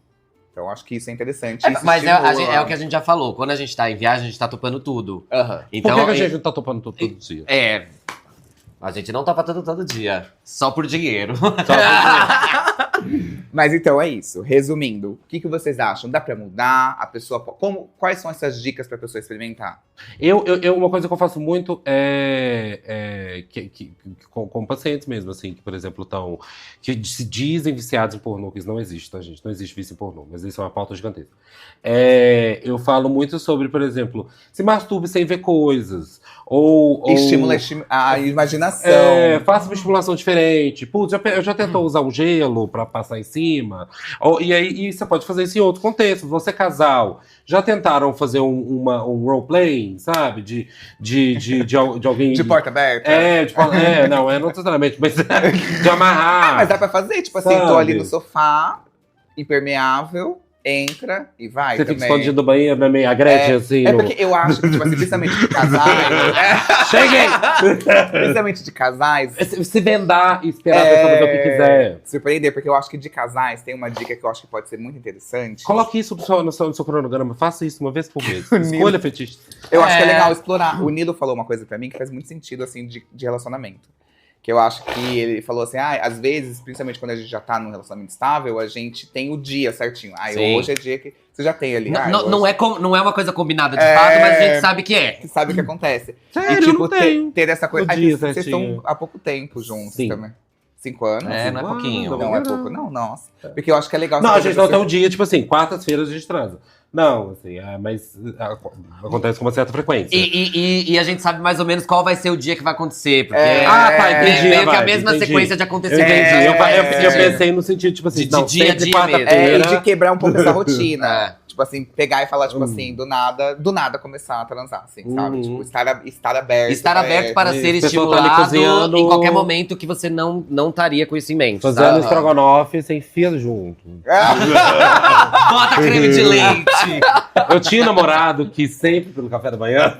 Então acho que isso é interessante. Isso Mas estimula. é o que a gente já falou. Quando a gente tá em viagem, a gente tá topando tudo. Então, Por que a gente não tá topando tudo todo dia? A gente não topa tudo todo dia. Só por dinheiro. Mas então é isso. Resumindo, o que vocês acham? Dá pra mudar? A pessoa. Quais são essas dicas pra pessoa experimentar? Uma coisa que eu faço muito com pacientes mesmo, assim, que, por exemplo, que se dizem viciados em pornô, que isso não existe, tá, gente? Não existe vício em pornô, mas isso é uma pauta gigantesca. Eu falo muito sobre, por exemplo, se masturbe sem ver coisas. Estimula a imaginação. Faça uma estimulação diferente. Putz, eu já tentou usar um gelo pra passar em cima. E você pode fazer isso em outros contextos. Você, casal, já tentaram fazer um roleplay, sabe? De alguém... De porta aberta? Não necessariamente, mas de amarrar. Mas dá pra fazer, tipo assim, tô ali no sofá, impermeável, entra e vai. Você também. fica escondido no banheiro, né? Meio agrede, assim. Porque eu acho que, tipo assim, principalmente de casais. Cheguei! Principalmente de casais. Se vendar e esperar a pessoa fazer o que quiser. Surpreender, porque eu acho que de casais tem uma dica que eu acho que pode ser muito interessante. Coloque isso no seu cronograma, faça isso uma vez por mês. Escolha fetiche. Eu acho que é legal explorar. O Nilo falou uma coisa pra mim que faz muito sentido, assim, de relacionamento. Que eu acho que ele falou assim, às vezes, principalmente quando a gente já tá num relacionamento estável, a gente tem o dia certinho. Sim. Hoje é dia que você já tem ali. Não é uma coisa combinada de fato, mas a gente sabe que é. Que sabe o que acontece. Sério, e tipo, não tenho. ter essa coisa. O dia Vocês certinho. estão há pouco tempo juntos Sim. também. 5 anos? Não é pouquinho. Não é pouco, não, nossa. Porque eu acho que é legal. Não, essa a gente coisa não de tem um dia, tipo assim, quartas-feiras a gente transa. Não, assim, mas acontece com uma certa frequência. E a gente sabe mais ou menos qual vai ser o dia que vai acontecer. Porque tá, entendi. meio que a mesma sequência de acontecimentos. Eu pensei no sentido, tipo assim, de dia a dia e de quebrar um pouco essa rotina. Tipo assim, pegar e falar, tipo assim, do nada começar a transar, assim, sabe? Tipo, estar aberto. Estar aberto para ser pessoa tá ali estimulado em qualquer momento que você não estaria com isso em mente. Fazendo estrogonofe, você enfia junto. Bota creme de leite. Eu tinha um namorado que sempre, pelo café da manhã...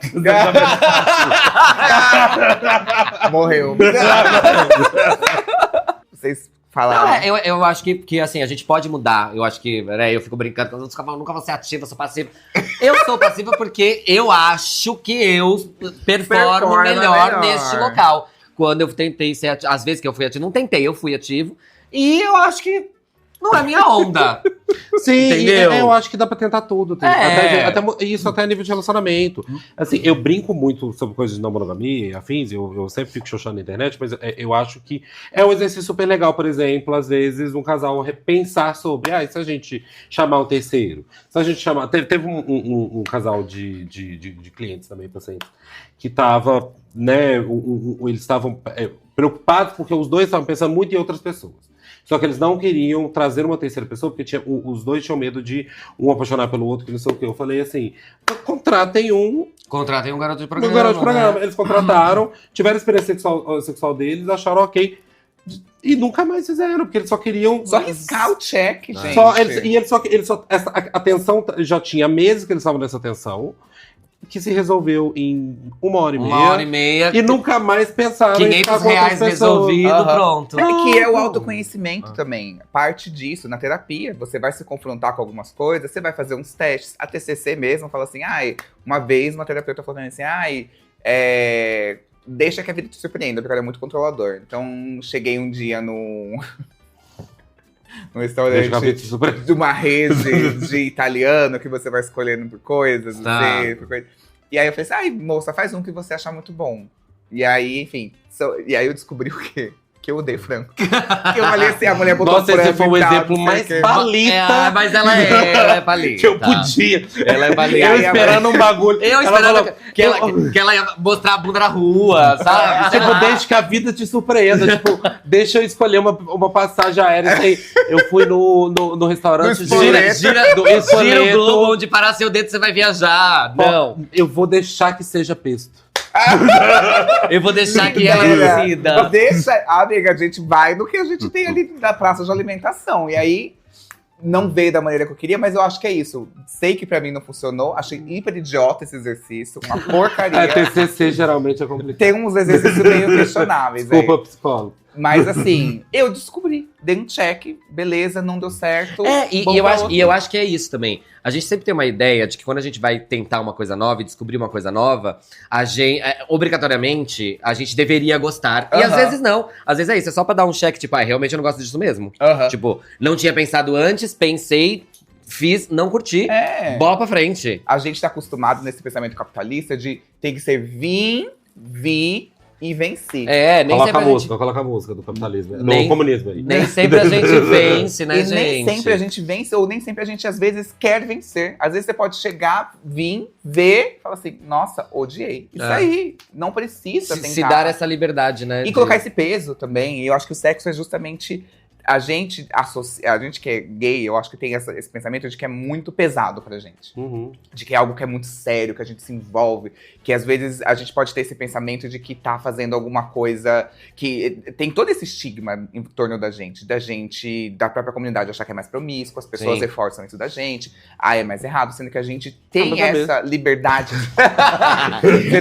Morreu. Vocês falaram. Não, eu acho que assim, a gente pode mudar. Eu acho que, né, eu fico brincando, eu nunca vou ser ativa, eu sou passiva. Eu sou passiva porque eu acho que eu performo melhor neste local. Quando eu tentei ser ativo, às vezes que eu fui ativo, não tentei, eu fui ativo. E eu acho que não é minha onda. Sim, entendeu? Eu acho que dá pra tentar tudo. Isso até a nível de relacionamento. Assim, eu brinco muito sobre coisas de não monogamia e afins, eu sempre fico xoxando na internet, mas eu acho que é um exercício super legal, por exemplo, às vezes um casal repensar sobre, e se a gente chamar um terceiro? Se a gente chamar... Teve um casal de clientes também, pacientes, que tava, né, eles estavam preocupados porque os dois estavam pensando muito em outras pessoas. Só que eles não queriam trazer uma terceira pessoa, porque os dois tinham medo de um apaixonar pelo outro, que não sei o que. Eu falei assim, contratem um garoto de programa. Um garoto de programa. Eles contrataram, tiveram a experiência sexual deles, acharam ok. E nunca mais fizeram, porque eles só queriam... Só riscar o check, gente. Essa atenção já tinha meses que eles estavam nessa atenção, que se resolveu em 1h30. E nunca mais pensaram em ficar com outras pessoas. Resolvido, pronto. Que é o autoconhecimento também. Parte disso, na terapia, você vai se confrontar com algumas coisas, você vai fazer uns testes. A TCC mesmo fala assim, uma vez uma terapeuta falou assim, deixa que a vida te surpreenda, porque ela é muito controlador. Então, cheguei um dia no restaurante de uma rede de italiano que você vai escolhendo por coisas, E aí eu falei assim, moça, faz um que você achar muito bom. E aí, enfim, e aí eu descobri o quê? Que eu odeio frango. Eu falei assim, a mulher botou frango. Nossa, esse foi o exemplo mais palita. Mas ela é palita. Que eu podia. Ela é palita. Eu esperando um bagulho. Eu esperando que ela ia mostrar a bunda na rua, sabe? Tipo, deixa que a vida te surpreenda. Tipo, deixa eu escolher uma passagem aérea. Eu fui no restaurante. Gira o globo, onde parar seu dedo você vai viajar. Não. Eu vou deixar que seja pesto. Eu vou deixar que ela decida. Deixa, amiga, a gente vai no que a gente tem ali na praça de alimentação. E aí, não veio da maneira que eu queria, mas eu acho que é isso. Sei que pra mim não funcionou, achei hiper idiota esse exercício, uma porcaria. TCC geralmente é complicado. Tem uns exercícios meio questionáveis. Desculpa, psicólogo. Mas assim, eu descobri, dei um check, beleza, não deu certo. E eu acho que é isso também. A gente sempre tem uma ideia de que quando a gente vai tentar uma coisa nova e descobrir uma coisa nova, obrigatoriamente, a gente deveria gostar. E às vezes não. Às vezes é isso, é só pra dar um check, tipo, realmente eu não gosto disso mesmo. Tipo, não tinha pensado antes, pensei, fiz, não curti, bola pra frente. A gente tá acostumado nesse pensamento capitalista de tem que ser vi e venci. Nem Coloca a música do capitalismo. No comunismo aí. Nem sempre a gente vence, né, gente? Nem sempre a gente vence, ou nem sempre a gente, às vezes, quer vencer. Às vezes você pode chegar, vir, ver, falar assim, nossa, odiei. Isso aí, não precisa tentar. Se dar essa liberdade, né? E colocar esse peso também. E eu acho que o sexo é justamente... A gente que é gay, eu acho que tem esse pensamento de que é muito pesado pra gente. De que é algo que é muito sério, que a gente se envolve. Que às vezes a gente pode ter esse pensamento de que tá fazendo alguma coisa que tem todo esse estigma em torno da própria comunidade, achar que é mais promíscuo, as pessoas reforçam isso da gente. É mais errado, sendo que a gente tem essa liberdade.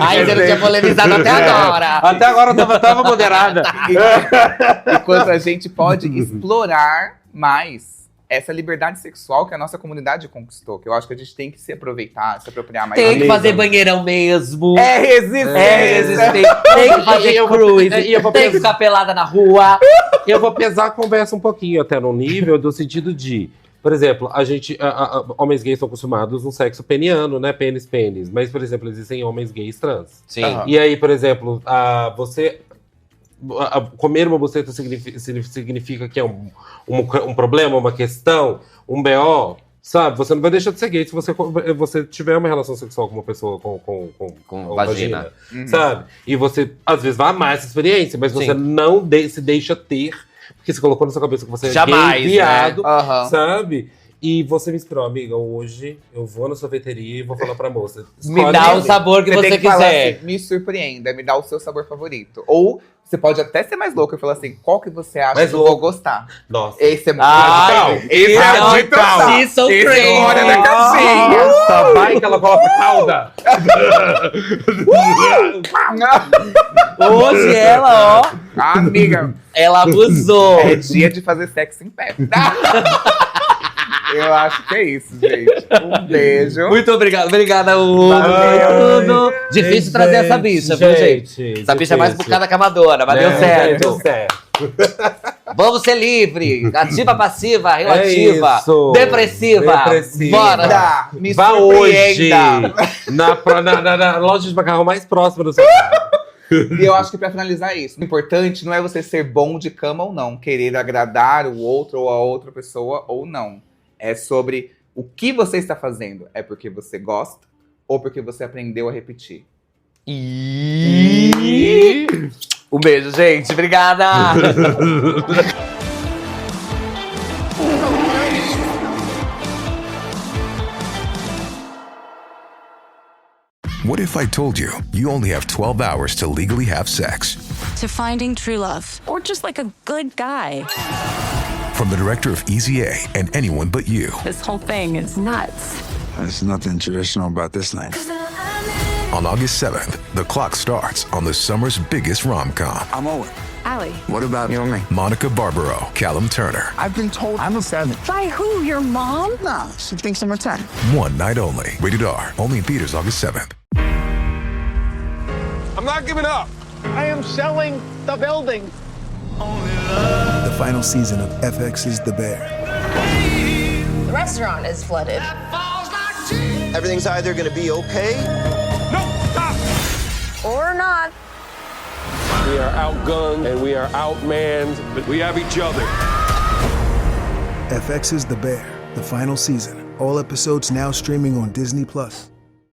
Aí você não tinha polemizado até agora. Até agora eu tava moderada. Enquanto a gente pode explorar mais essa liberdade sexual que a nossa comunidade conquistou. Que eu acho que a gente tem que se aproveitar, se apropriar mais. Tem que fazer banheirão mesmo. É resistente. Tem que fazer cruise. Tem que ficar pelada na rua. Eu vou pesar a conversa um pouquinho até no nível do sentido de... Por exemplo, homens gays estão acostumados no sexo peniano, né? Pênis. Mas, por exemplo, existem homens gays trans. Sim. E aí, por exemplo, comer uma buceta significa que é um problema, uma questão, um BO, sabe? Você não vai deixar de ser gay se você tiver uma relação sexual com uma pessoa com vagina, sabe? E você, às vezes, vai amar essa experiência, mas você não se deixa ter, porque você colocou na sua cabeça que você é gay, viado, sabe? E você me inspirou, amiga. Hoje eu vou na sorveteria e vou falar pra moça. Me dá o sabor que você tem que falar quiser. Assim, me surpreenda, me dá o seu sabor favorito. Ou você pode até ser mais louco e falar assim, qual que você acha que eu vou gostar? Nossa. Esse é muito radical. Esse é radical. She's so Esse crazy. é fora da caixinha. Só vai que ela coloca calda. Hoje ela, ó. Amiga. Ela abusou. É dia de fazer sexo em pé. Eu acho que é isso, gente. Um beijo. Muito obrigado. Obrigada, Hugo. Tudo. Difícil trazer essa bicha, viu, gente? Essa bicha é mais bucada que a Madonna, mas deu certo. Deu certo. Vamos ser livre. Ativa, passiva, relativa. Isso. Depressiva. Bora. Me vá hoje surpreenda. na loja de macarrão mais próxima do seu carro. E eu acho que pra finalizar isso, o importante não é você ser bom de cama ou não, querer agradar o outro ou a outra pessoa ou não. É sobre o que você está fazendo. É porque você gosta ou porque você aprendeu a repetir? Um beijo, gente. Obrigada. What if I told you you only have 12 hours to legally have sex? To finding true love, or just like a good guy. From the director of Easy A and Anyone But You. This whole thing is nuts. There's nothing traditional about this night. On August 7th, the clock starts on the summer's biggest rom-com. I'm Owen. Allie. What about you and me? Monica Barbaro, Callum Turner. I've been told I'm a 7. By who? Your mom? Nah, she thinks I'm a 10. One night only. Rated R. Only in theaters August 7th. I'm not giving up. I am selling the building. The final season of FX's The Bear. The restaurant is flooded. Everything's either gonna be okay. No, stop. Or not. We are outgunned and we are outmanned, but we have each other. FX's The Bear, the final season. All episodes now streaming on Disney+.